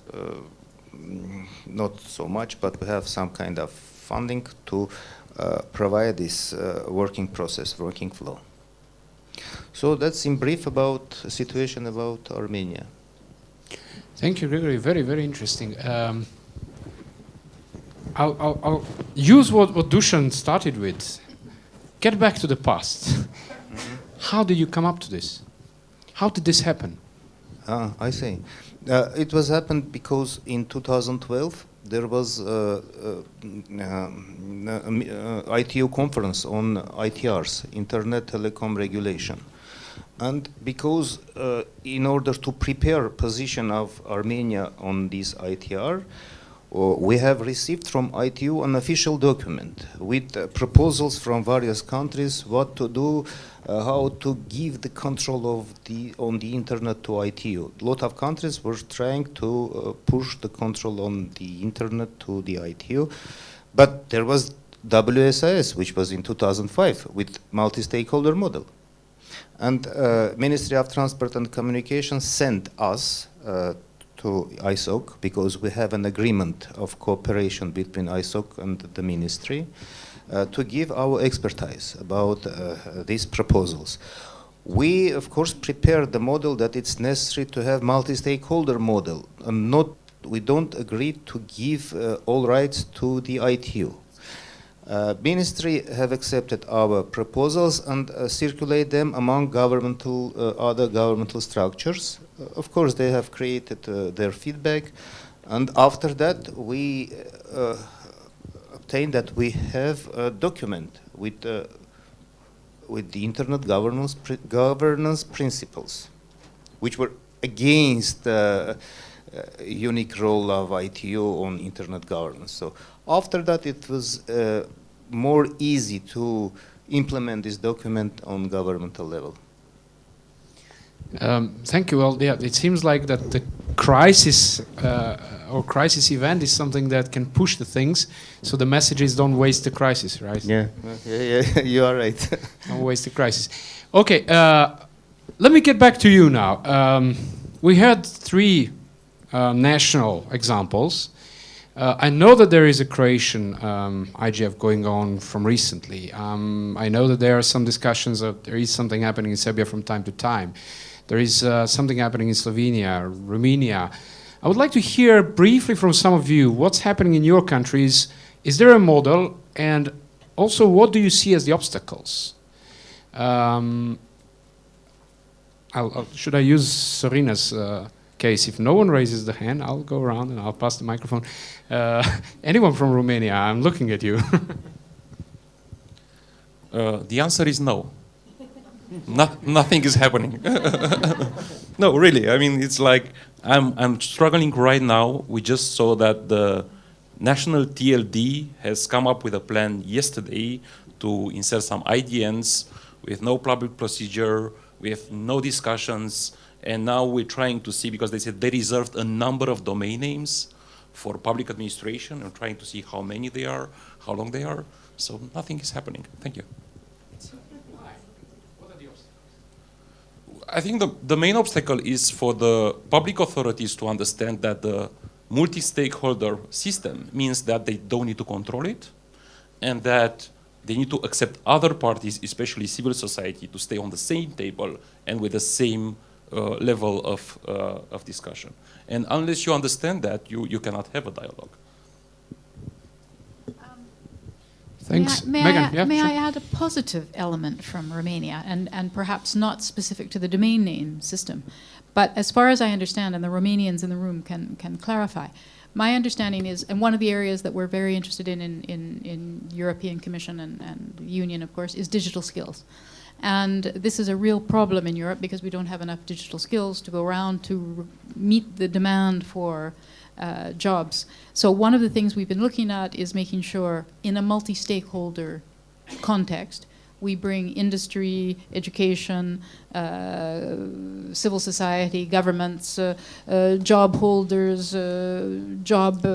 not so much, but we have some kind of funding to provide this working process, working flow. So that's in brief about the situation about Armenia. Thank you, Gregory. Very, very interesting. I'll use what Dusan started with. Get back to the past. Mm-hmm. How did you come up to this? How did this happen? I see. It was happened because in 2012 there was ITU conference on ITRs, Internet Telecom Regulation. And because in order to prepare position of Armenia on this ITR, we have received from ITU an official document with proposals from various countries what to do, how to give the control of on the internet to ITU. A lot of countries were trying to push the control on the internet to the ITU, but there was WSIS, which was in 2005 with multi-stakeholder model. And Ministry of Transport and Communication sent us to ISOC because we have an agreement of cooperation between ISOC and the ministry to give our expertise about these proposals. We, of course, prepared the model that it's necessary to have multi-stakeholder model, and we don't agree to give all rights to the ITU. Ministry have accepted our proposals and circulate them among other governmental structures. Of course, they have created their feedback, and after that, we obtained that we have a document with the internet governance principles, which were against the unique role of ITU on internet governance. So after that, it was more easy to implement this document on governmental level. Thank you. Well, yeah, it seems like that the crisis or crisis event is something that can push the things, so the messages don't waste the crisis, right? Yeah, you are right. Don't waste the crisis. Okay, let me get back to you now. We had three national examples. I know that there is a Croatian IGF going on from recently. I know that there are some discussions of there is something happening in Serbia from time to time. There is something happening in Slovenia, Romania. I would like to hear briefly from some of you what's happening in your countries. Is there a model? And also, what do you see as the obstacles? Should I use Sorina's case? If no one raises the hand, I'll go around and I'll pass the microphone. Anyone from Romania? I'm looking at you. The answer is no. Nothing is happening. No, really. I mean, it's like I'm struggling right now. We just saw that the national TLD has come up with a plan yesterday to insert some IDNs with no public procedure, with no discussions, and now we're trying to see, because they said they reserved a number of domain names for public administration, and trying to see how many they are, how long they are. So nothing is happening. Thank you. I think the main obstacle is for the public authorities to understand that the multi-stakeholder system means that they don't need to control it, and that they need to accept other parties, especially civil society, to stay on the same table and with the same level of discussion. And unless you understand that, you cannot have a dialogue. Thanks. May Megan, yeah, I sure. add a positive element from Romania, and perhaps not specific to the domain name system, but as far as I understand, and the Romanians in the room can clarify, my understanding is, and one of the areas that we're very interested in European Commission and the Union, of course, is digital skills. And this is a real problem in Europe because we don't have enough digital skills to go around to meet the demand for jobs. So one of the things we've been looking at is making sure in a multi-stakeholder context we bring industry, education, civil society, governments, job holders, job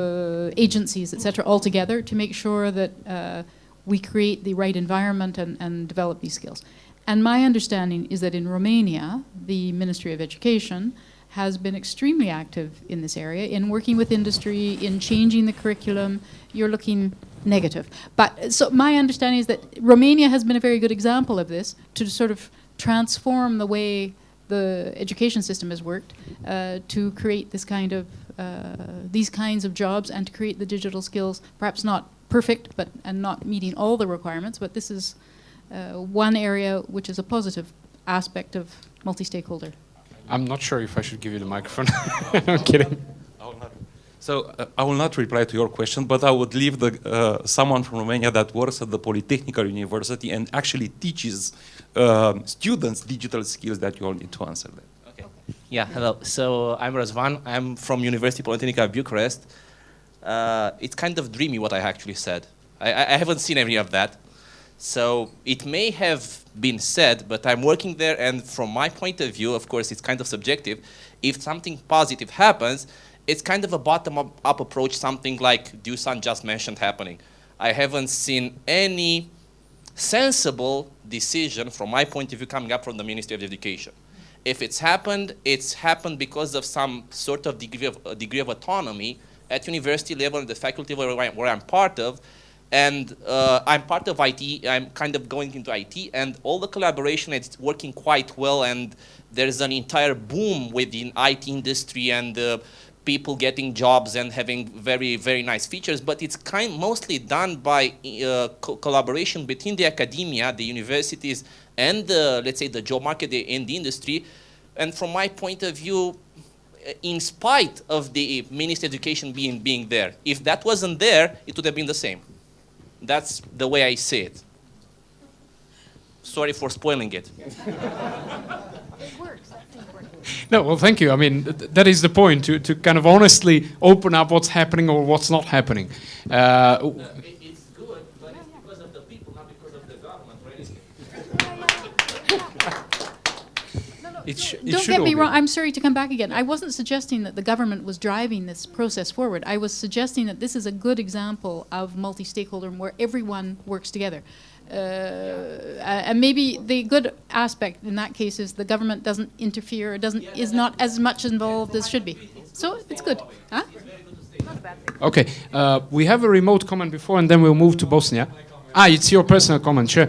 agencies, etc., all together to make sure that we create the right environment and develop these skills. And my understanding is that in Romania, the Ministry of Education has been extremely active in this area, in working with industry, in changing the curriculum. You're looking negative. But so my understanding is that Romania has been a very good example of this, to sort of transform the way the education system has worked, to create this kind of, these kinds of jobs, and to create the digital skills, perhaps not perfect, and not meeting all the requirements, but this is one area which is a positive aspect of multi-stakeholder. I'm not sure if I should give you the microphone. I'm kidding. I will not reply to your question, but I would leave someone from Romania that works at the Polytechnical University and actually teaches students digital skills that you all need to answer that. Okay. Yeah, hello. So I'm Razvan. I'm from University Polytechnica Bucharest. It's kind of dreamy what I actually said. I haven't seen any of that. So it may have been said, but I'm working there, and from my point of view, of course, it's kind of subjective. If something positive happens, it's kind of a bottom-up approach, something like Dusan just mentioned happening. I haven't seen any sensible decision, from my point of view, coming up from the Ministry of Education. If it's happened because of some sort of degree of autonomy at university level and the faculty where I'm part of. And I'm part of IT, I'm kind of going into IT, and all the collaboration is working quite well, and there's an entire boom within IT industry and people getting jobs and having very, very nice features, but it's mostly done by collaboration between the academia, the universities, and let's say the job market in the industry. And from my point of view, in spite of the Ministry of Education being there, if that wasn't there, it would have been the same. That's the way I see it. Sorry for spoiling it. It works, that's important. No, well, thank you. I mean, that is the point, to kind of honestly open up what's happening or what's not happening. It's good, but it's because of the people, not because of the government or anything. Don't get me wrong, I'm sorry to come back again. I wasn't suggesting that the government was driving this process forward. I was suggesting that this is a good example of multi-stakeholder where everyone works together. And maybe the good aspect in that case is the government doesn't interfere, is not as much involved as should be. So it's good. Huh? Okay, we have a remote comment before, and then we'll move to Bosnia. It's your personal comment, sure.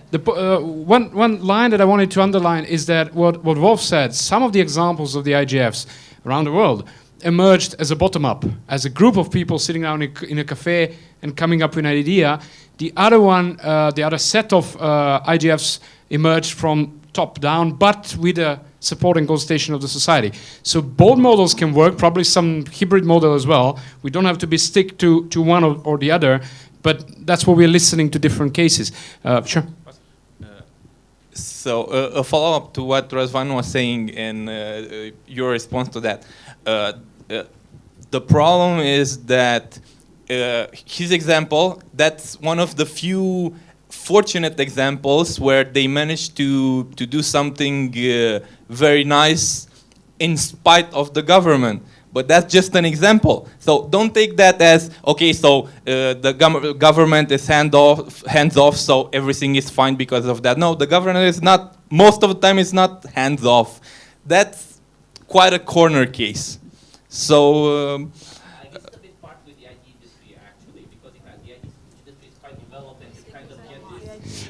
One line that I wanted to underline is that what Wolf said, some of the examples of the IGFs around the world emerged as a bottom-up, as a group of people sitting down in a cafe and coming up with an idea. The other set of IGFs emerged from top-down, but with a support and consultation of the society. So both models can work, probably some hybrid model as well. We don't have to stick to one or the other, but that's what we're listening to different cases. Sure. So a follow-up to what Razvan was saying and your response to that. The problem is that his example, that's one of the few fortunate examples where they managed to do something very nice in spite of the government. But that's just an example. So don't take that as, okay, so the government is hands off, so everything is fine because of that. No, the government is not, most of the time it's not hands off. That's quite a corner case. So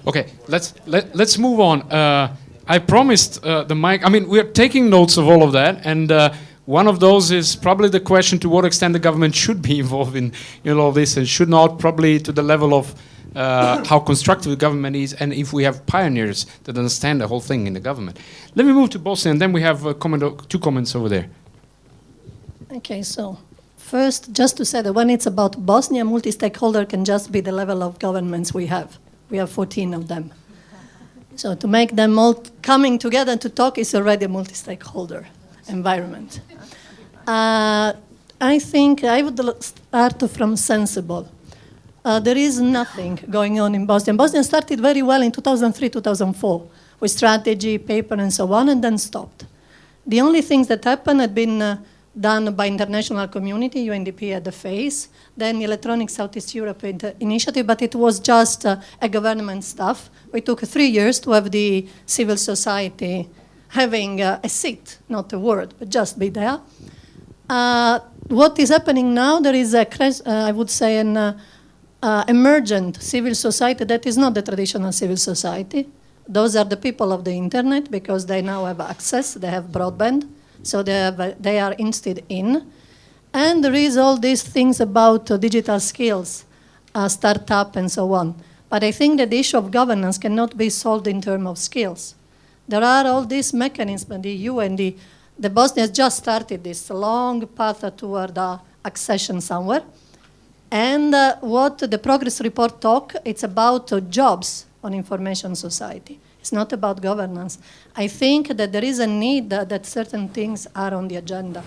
okay, let's move on. I promised the mic. I mean, we are taking notes of all of that, and one of those is probably the question to what extent the government should be involved in all this, and should not, probably to the level of how constructive the government is, and if we have pioneers that understand the whole thing in the government. Let me move to Bosnia, and then we have two comments over there. Okay, so first, just to say that when it's about Bosnia, multi-stakeholder can just be the level of governments we have. We have 14 of them. So to make them all coming together to talk is already a multi-stakeholder environment. I think I would start from sensible. There is nothing going on in Bosnia. Bosnia started very well in 2003, 2004, with strategy, paper, and so on, and then stopped. The only things that happened had been done by international community, UNDP at the face, then Electronic Southeast Europe initiative, but it was just a government stuff. We took 3 years to have the civil society having a seat, not a word, but just be there. What is happening now, there is I would say an emergent civil society that is not the traditional civil society. Those are the people of the internet because they now have access, they have broadband. So they are interested in. And there is all these things about digital skills, startup and so on. But I think that the issue of governance cannot be solved in terms of skills. There are all these mechanisms, the EU and the Bosnians just started this long path toward accession somewhere. And what the progress report talk, it's about jobs on information society. It's not about governance. I think that there is a need that certain things are on the agenda.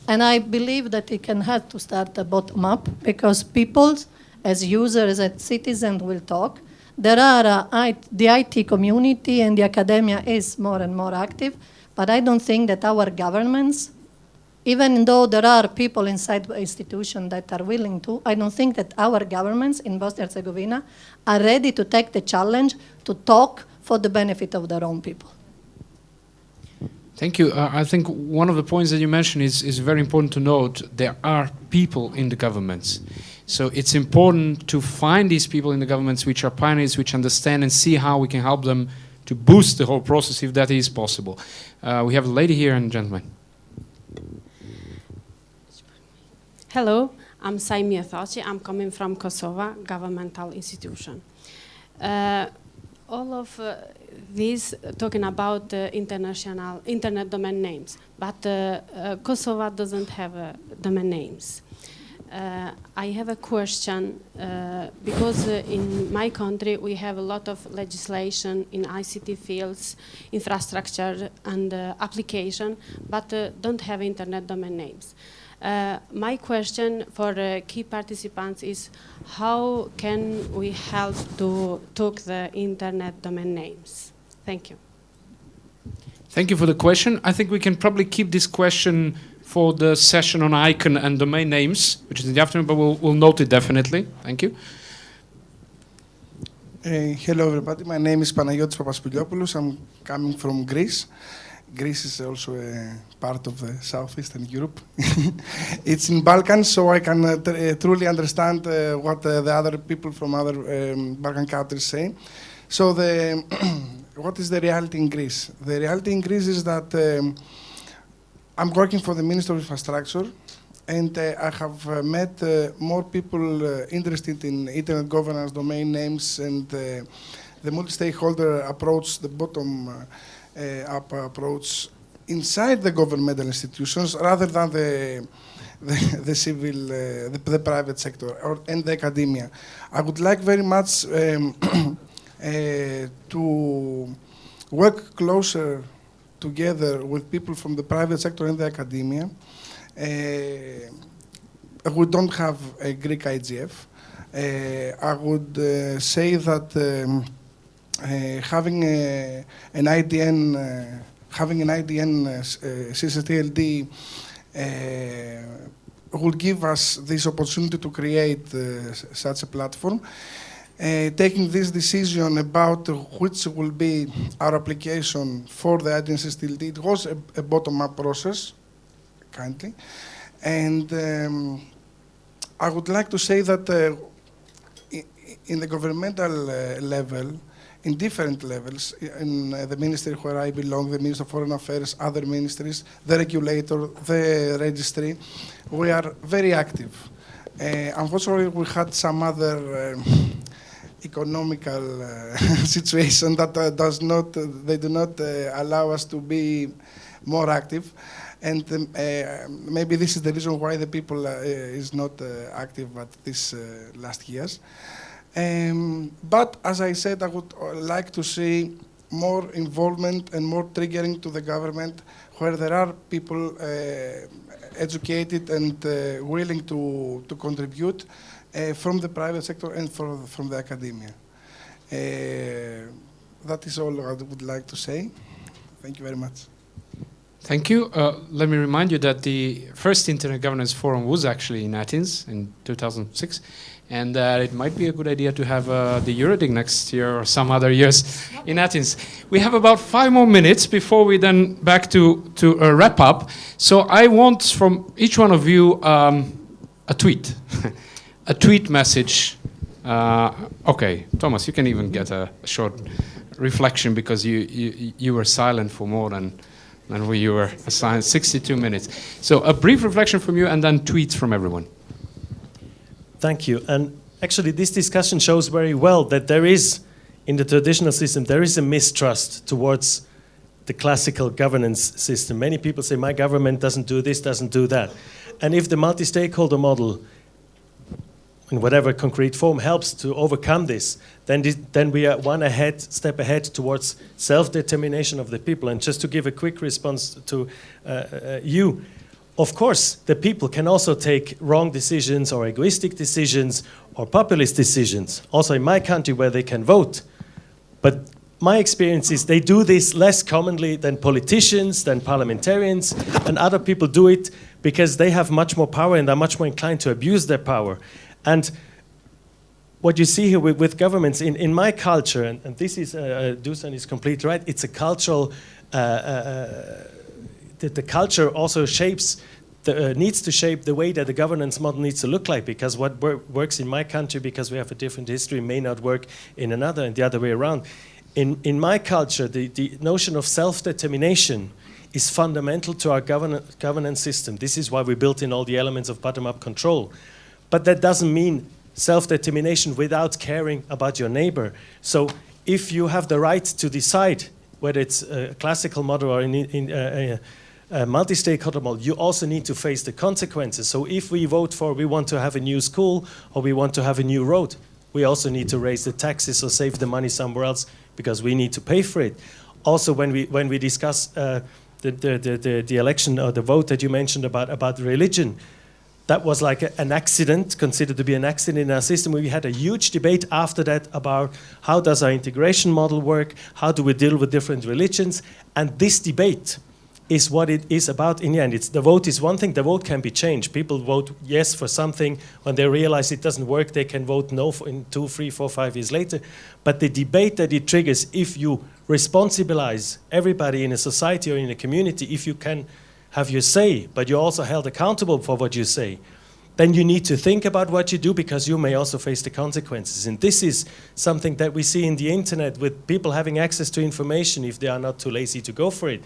And I believe that it can have to start bottom up because people, as users, as citizens, will talk. There are the IT community and the academia is more and more active, but I don't think that our governments, even though there are people inside the institution that are willing to, I don't think that our governments in Bosnia-Herzegovina are ready to take the challenge to talk for the benefit of their own people. Thank you. I think one of the points that you mentioned is very important to note. There are people in the governments. So it's important to find these people in the governments which are pioneers, which understand and see how we can help them to boost the whole process if that is possible. We have a lady here and a gentleman. Hello, I'm Saimia Thoci. I'm coming from Kosovo, governmental institution. All of these talking about international internet domain names, but Kosovo doesn't have domain names. I have a question because in my country we have a lot of legislation in ICT fields, infrastructure and application, but don't have internet domain names. My question for key participants is how can we help to talk the internet domain names? Thank you. Thank you for the question. I think we can probably keep this question for the session on icon and domain names, which is in the afternoon, but we'll note it definitely. Thank you. Hello everybody, my name is Panagiotis Papaspiliopoulos. I'm coming from Greece. Greece is also a part of the Southeastern Europe. It's in Balkans, so I can truly understand what the other people from other Balkan countries say. So what is the reality in Greece? The reality in Greece is that I'm working for the Ministry of Infrastructure, and I have met more people interested in internet governance, domain names, and the multi-stakeholder approach, the bottom-up approach inside the governmental institutions rather than the civil, the private sector and the academia. I would like very much to work closer together with people from the private sector and the academia. We don't have a Greek IGF. I would say that having an IDN CCTLD will give us this opportunity to create such a platform. Taking this decision about which will be our application for the IDN CCTLD, it was a bottom-up process, kindly. And I would like to say that in the governmental level, in different levels, in the ministry where I belong, the Ministry of Foreign Affairs, other ministries, the regulator, the registry, we are very active. Unfortunately, we had some other economical situation that they do not allow us to be more active. And maybe this is the reason why the people is not active at these last years. But as I said, I would like to see more involvement and more triggering to the government where there are people educated and willing to contribute from the private sector and from the academia. That is all I would like to say. Thank you very much. Thank you. Let me remind you that the first Internet Governance Forum was actually in Athens in 2006, and it might be a good idea to have the EuroDIG next year or some other years in Athens. We have about 5 more minutes before we then back to wrap up. So I want from each one of you a tweet, a tweet message. Okay, Thomas, you can even get a short reflection because you were silent for more than you were assigned 62 minutes. So a brief reflection from you and then tweets from everyone. Thank you. And actually this discussion shows very well that there is, in the traditional system, there is a mistrust towards the classical governance system. Many people say, my government doesn't do this, doesn't do that. And if the multi-stakeholder model, in whatever concrete form, helps to overcome this, then we are one step ahead towards self-determination of the people. And just to give a quick response to you, of course, the people can also take wrong decisions or egoistic decisions or populist decisions, also in my country where they can vote. But my experience is they do this less commonly than politicians, than parliamentarians, and other people do it because they have much more power and are much more inclined to abuse their power. And what you see here with governments, in my culture, and this is, Dusan is completely right, it's a cultural, the culture also shapes, needs to shape the way that the governance model needs to look like, because what works in my country, because we have a different history, may not work in another, and the other way around. In my culture, the notion of self-determination is fundamental to our governance system. This is why we built in all the elements of bottom-up control. But that doesn't mean self-determination without caring about your neighbor. So if you have the right to decide whether it's a classical model or a multi-stakeholder model, you also need to face the consequences. So if we vote for, we want to have a new school or we want to have a new road, we also need to raise the taxes or save the money somewhere else because we need to pay for it. Also, when we discuss the election or the vote that you mentioned about religion, that was like an accident, considered to be an accident in our system. We had a huge debate after that about how does our integration model work, how do we deal with different religions, and this debate is what it is about in the end. The vote is one thing, the vote can be changed. People vote yes for something, when they realize it doesn't work, they can vote no in 2, 3, 4, 5 years later. But the debate that it triggers, if you responsibilize everybody in a society or in a community, if you can have your say, but you're also held accountable for what you say, then you need to think about what you do because you may also face the consequences. And this is something that we see in the internet with people having access to information if they are not too lazy to go for it.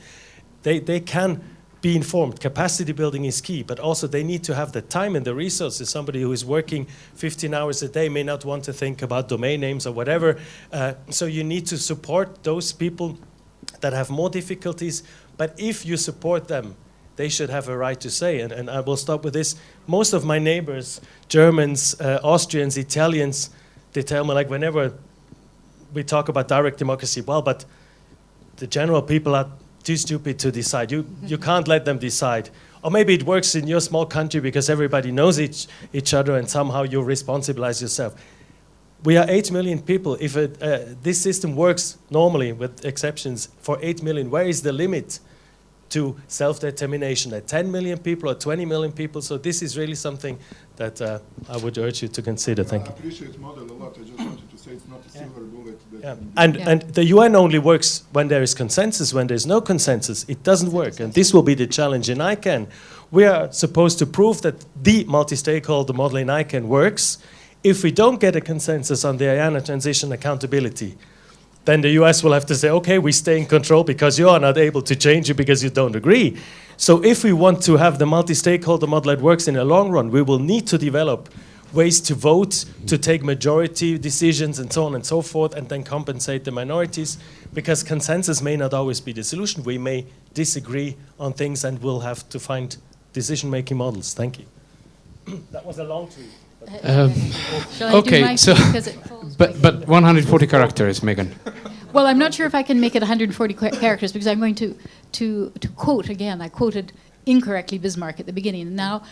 They can be informed. Capacity building is key, but also they need to have the time and the resources. Somebody who is working 15 hours a day may not want to think about domain names or whatever. So you need to support those people that have more difficulties. But if you support them, they should have a right to say. And I will stop with this. Most of my neighbors, Germans, Austrians, Italians, they tell me, like, whenever we talk about direct democracy, well, but the general people are too stupid to decide. You can't let them decide. Or maybe it works in your small country because everybody knows each other and somehow you responsibilize yourself. We are 8 million people. If this system works normally, with exceptions, for 8 million, where is the limit to self-determination? At 10 million people or 20 million people? So this is really something that I would urge you to consider. Thank you. I appreciate model a lot. I just wanted to say it's not a silver bullet. That And the UN only works when there is consensus. When there's no consensus, it doesn't work. And this will be the challenge in ICANN. We are supposed to prove that the multi-stakeholder model in ICANN works. If we don't get a consensus on the IANA transition accountability, then the US will have to say, okay, we stay in control because you are not able to change it because you don't agree. So if we want to have the multi-stakeholder model that works in the long run, we will need to develop ways to vote, to take majority decisions and so on and so forth, and then compensate the minorities, because consensus may not always be the solution. We may disagree on things and we'll have to find decision-making models. Thank you. That was a long tweet. Shall I do my so, tweet, 'cause it falls but 140 characters, Megan. Well, I'm not sure if I can make it 140 characters because I'm going to quote again. I quoted incorrectly Bismarck at the beginning. And now,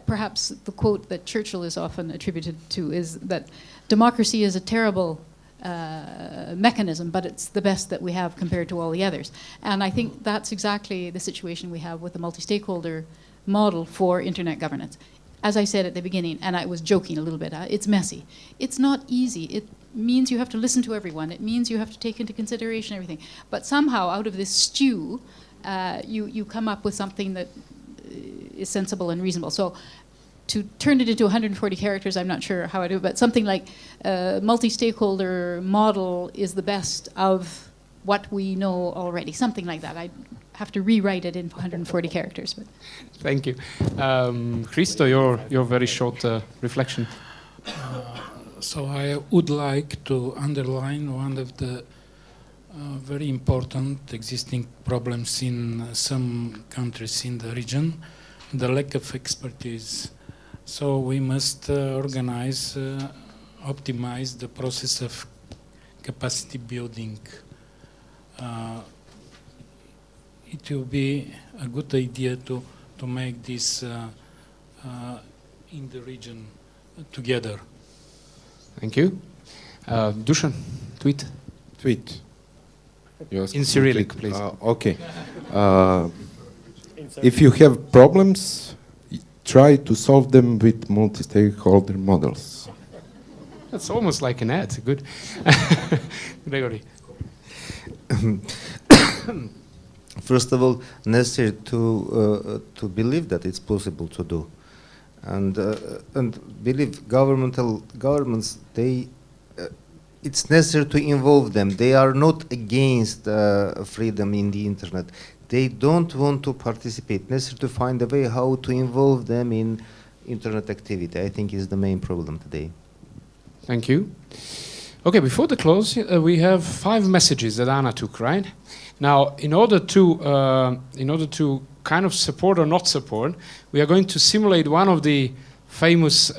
perhaps the quote that Churchill is often attributed to is that democracy is a terrible mechanism, but it's the best that we have compared to all the others. And I think that's exactly the situation we have with the multi-stakeholder model for internet governance. As I said at the beginning, and I was joking a little bit, it's messy. It's not easy. It means you have to listen to everyone. It means you have to take into consideration everything. But somehow, out of this stew, you come up with something that is sensible and reasonable. So to turn it into 140 characters, I'm not sure how I do it, but something like multi-stakeholder model is the best of what we know already. Something like that. I have to rewrite it in 140 characters. But. Thank you. Christo, your very short reflection. So I would like to underline one of the very important existing problems in some countries in the region, the lack of expertise. So we must organize, optimize the process of capacity building. It will be a good idea to make this in the region together. Thank you. Dusan, tweet. Tweet. In Cyrillic, please. Okay. If you have problems, try to solve them with multi-stakeholder models. That's almost like an ad. Good. Gregory. First of all, necessary to believe that it's possible to do, and believe governments. It's necessary to involve them. They are not against freedom in the internet. They don't want to participate. Necessary to find a way how to involve them in internet activity. I think is the main problem today. Thank you. Okay, before the close, we have 5 messages that Anna took, right? Now, in order to kind of support or not support, we are going to simulate one of the famous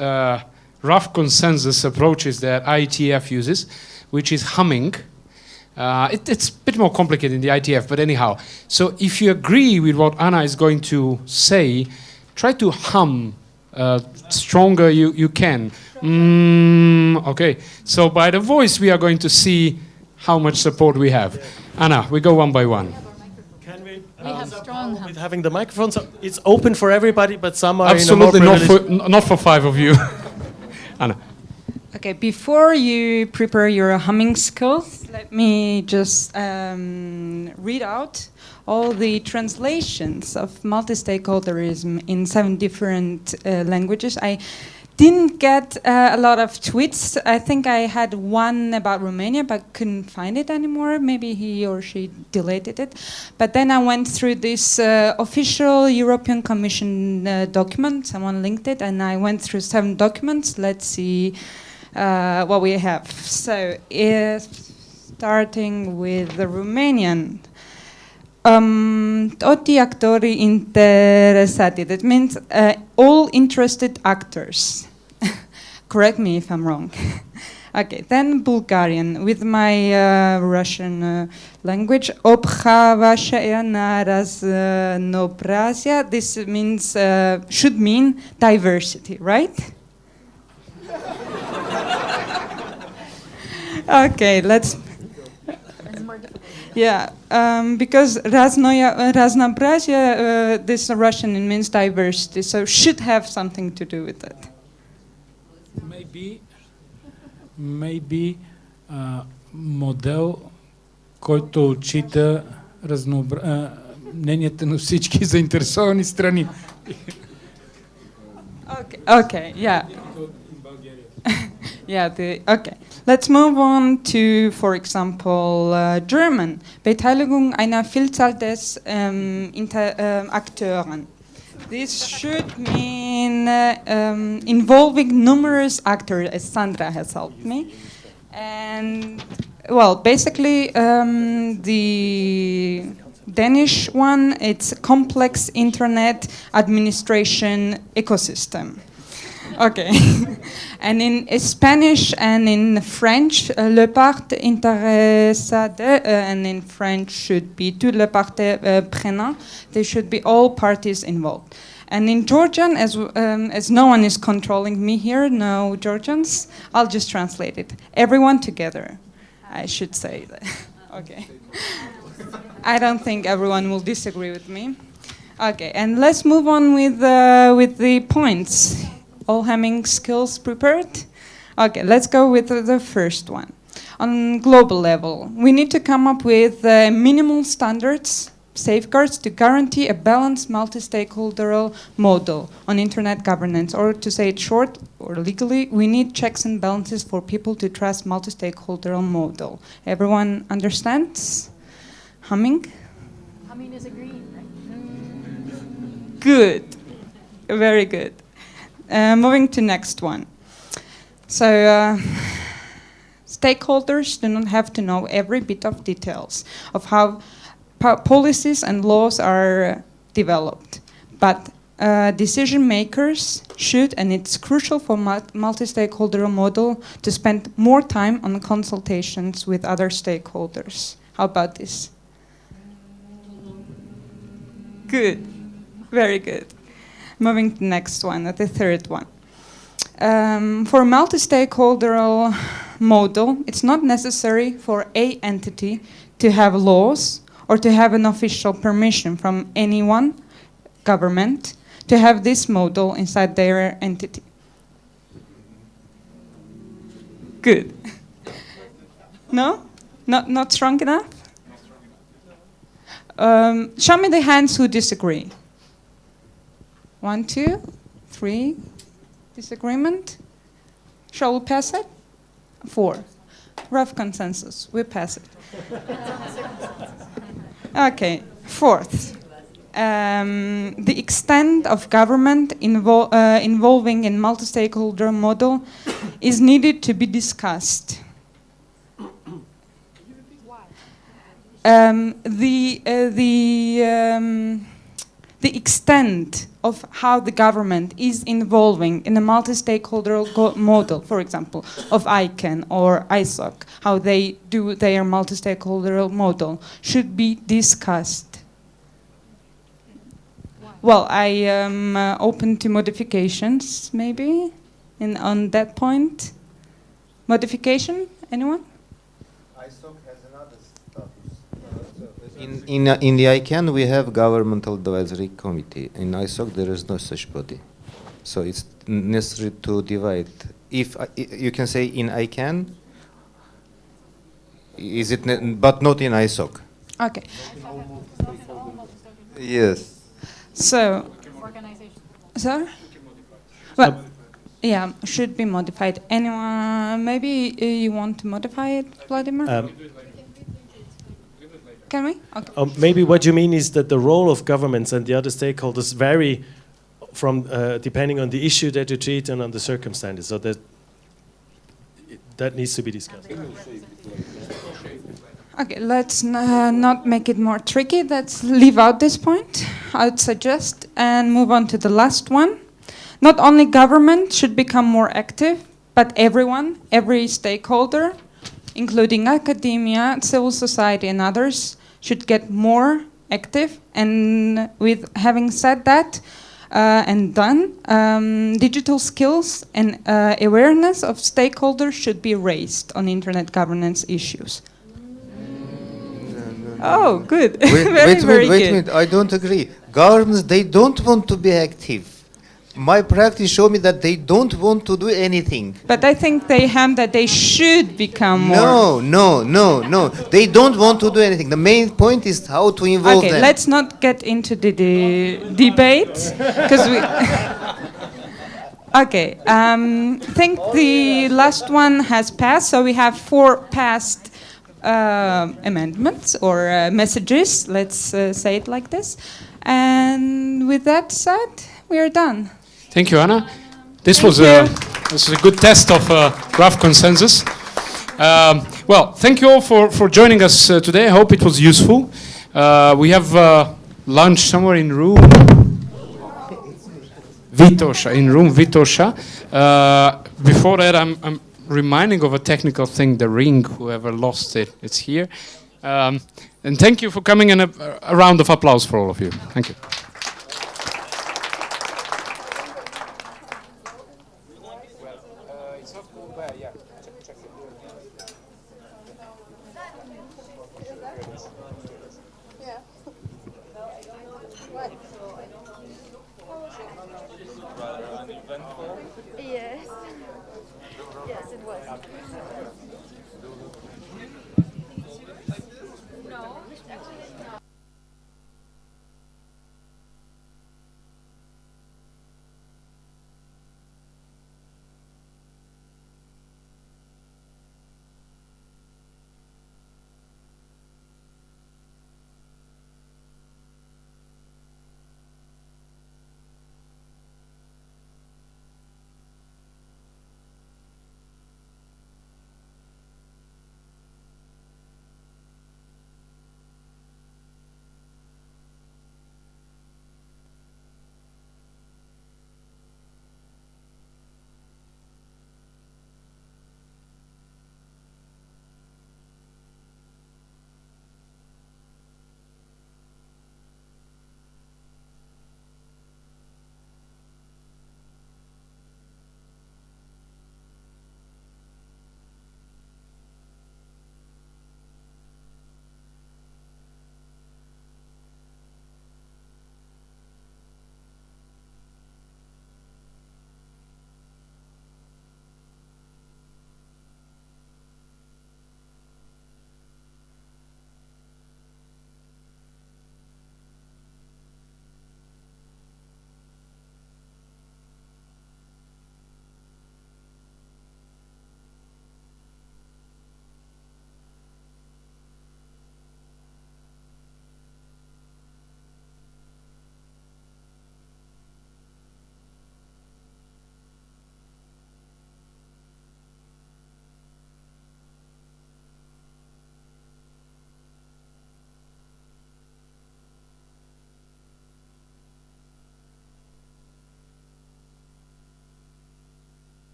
rough consensus approaches that IETF uses, which is humming. It's a bit more complicated in the IETF, but anyhow. So if you agree with what Anna is going to say, try to hum stronger you can. Okay, so by the voice we are going to see how much support we have. Anna, we go one by one. Can we have strong hum. with having the microphones? It's open for everybody, but some are Absolutely in a more not for 5 of you. Anna. Okay, before you prepare your humming skills, let me just read out all the translations of multi-stakeholderism in 7 different languages. I didn't get a lot of tweets. I think I had one about Romania, but couldn't find it anymore. Maybe he or she deleted it. But then I went through this official European Commission document. Someone linked it, and I went through 7 documents. Let's see what we have. So, starting with the Romanian. Tutti actori interessati. That means all interested actors. Correct me if I'm wrong. Okay, then Bulgarian with my Russian language. Obkhavashaya raznoobrazia. This means should mean diversity, right? Okay, let's. Yeah, because raznoobrazia, this Russian, it means diversity, so should have something to do with it. Maybe модел, който отчита мненията на всички заинтересовани страни. Okay, yeah. Yeah, okay. Let's move on to, for example, German. Beteiligung einer Vielzahl des Akteuren. This should mean involving numerous actors, as Sandra has helped me. And, well, basically, the Danish one, it's complex internet administration ecosystem. Okay. And in Spanish and in French, le part intéressé, and in French should be tout le parties prenant. There should be all parties involved. And in Georgian, as no one is controlling me here, no Georgians, I'll just translate it. Everyone together, I should say that. Okay. I don't think everyone will disagree with me. Okay, and let's move on with the points. All Hamming skills prepared? Okay, let's go with the first one. On global level, we need to come up with minimal standards, safeguards to guarantee a balanced multi-stakeholder model on internet governance. Or to say it short or legally, we need checks and balances for people to trust multi-stakeholder model. Everyone understands? Humming? Humming is agreed, right? Good. Very good. Moving to next one. So, stakeholders do not have to know every bit of details of how policies and laws are developed, but decision makers should, and it's crucial for multi-stakeholder model to spend more time on consultations with other stakeholders. How about this? Good. Very good. Moving to the next one, the third one. For a multi-stakeholder model, it's not necessary for a entity to have laws or to have an official permission from anyone, government, to have this model inside their entity. Good. No? Not strong enough? Show me the hands who disagree. 1, 2, 3. Disagreement? Shall we pass it? 4. Rough consensus. We pass it. Okay. Fourth. The extent of government involving in multi-stakeholder model is needed to be discussed. The extent of how the government is involving in a multi-stakeholder model, for example, of ICANN or ISOC, how they do their multi-stakeholder model, should be discussed. Well, I am open to modifications, maybe, on that point. Modification, anyone? ISOC has another status. In the ICANN, we have governmental advisory committee. In ISOC, there is no such body. So it's necessary to divide. If you can say in ICANN, is it? But not in ISOC. Okay. Yes. So. Sorry. Well, yeah, should be modified. Anyone? Maybe you want to modify it, Vladimir? Can we? Okay. Maybe what you mean is that the role of governments and the other stakeholders vary from depending on the issue that you treat and on the circumstances. So that needs to be discussed. Okay, let's not make it more tricky. Let's leave out this point, I'd suggest, and move on to the last one. Not only government should become more active, but everyone, every stakeholder, including academia, civil society and others, should get more active. And with having said that and done, digital skills and awareness of stakeholders should be raised on internet governance issues. Oh, good. Very Wait a good. minute, I don't agree. Governments, they don't want to be active. My practice show me that they don't want to do anything. But I think they have that they should become more. No. They don't want to do anything. The main point is how to involve Okay, them. let's not get into the debate because we. Okay, I think the last one has passed, so we have 4 passed amendments or messages. Let's say it like this. And with that said, we are done. Thank you, Anna. This was a good test of rough consensus. Well, thank you all for joining us today. I hope it was useful. We have lunch somewhere in room Vitosha. Before that, I'm reminding of a technical thing, the ring, whoever lost it, it's here. And thank you for coming, and a round of applause for all of you. Thank you.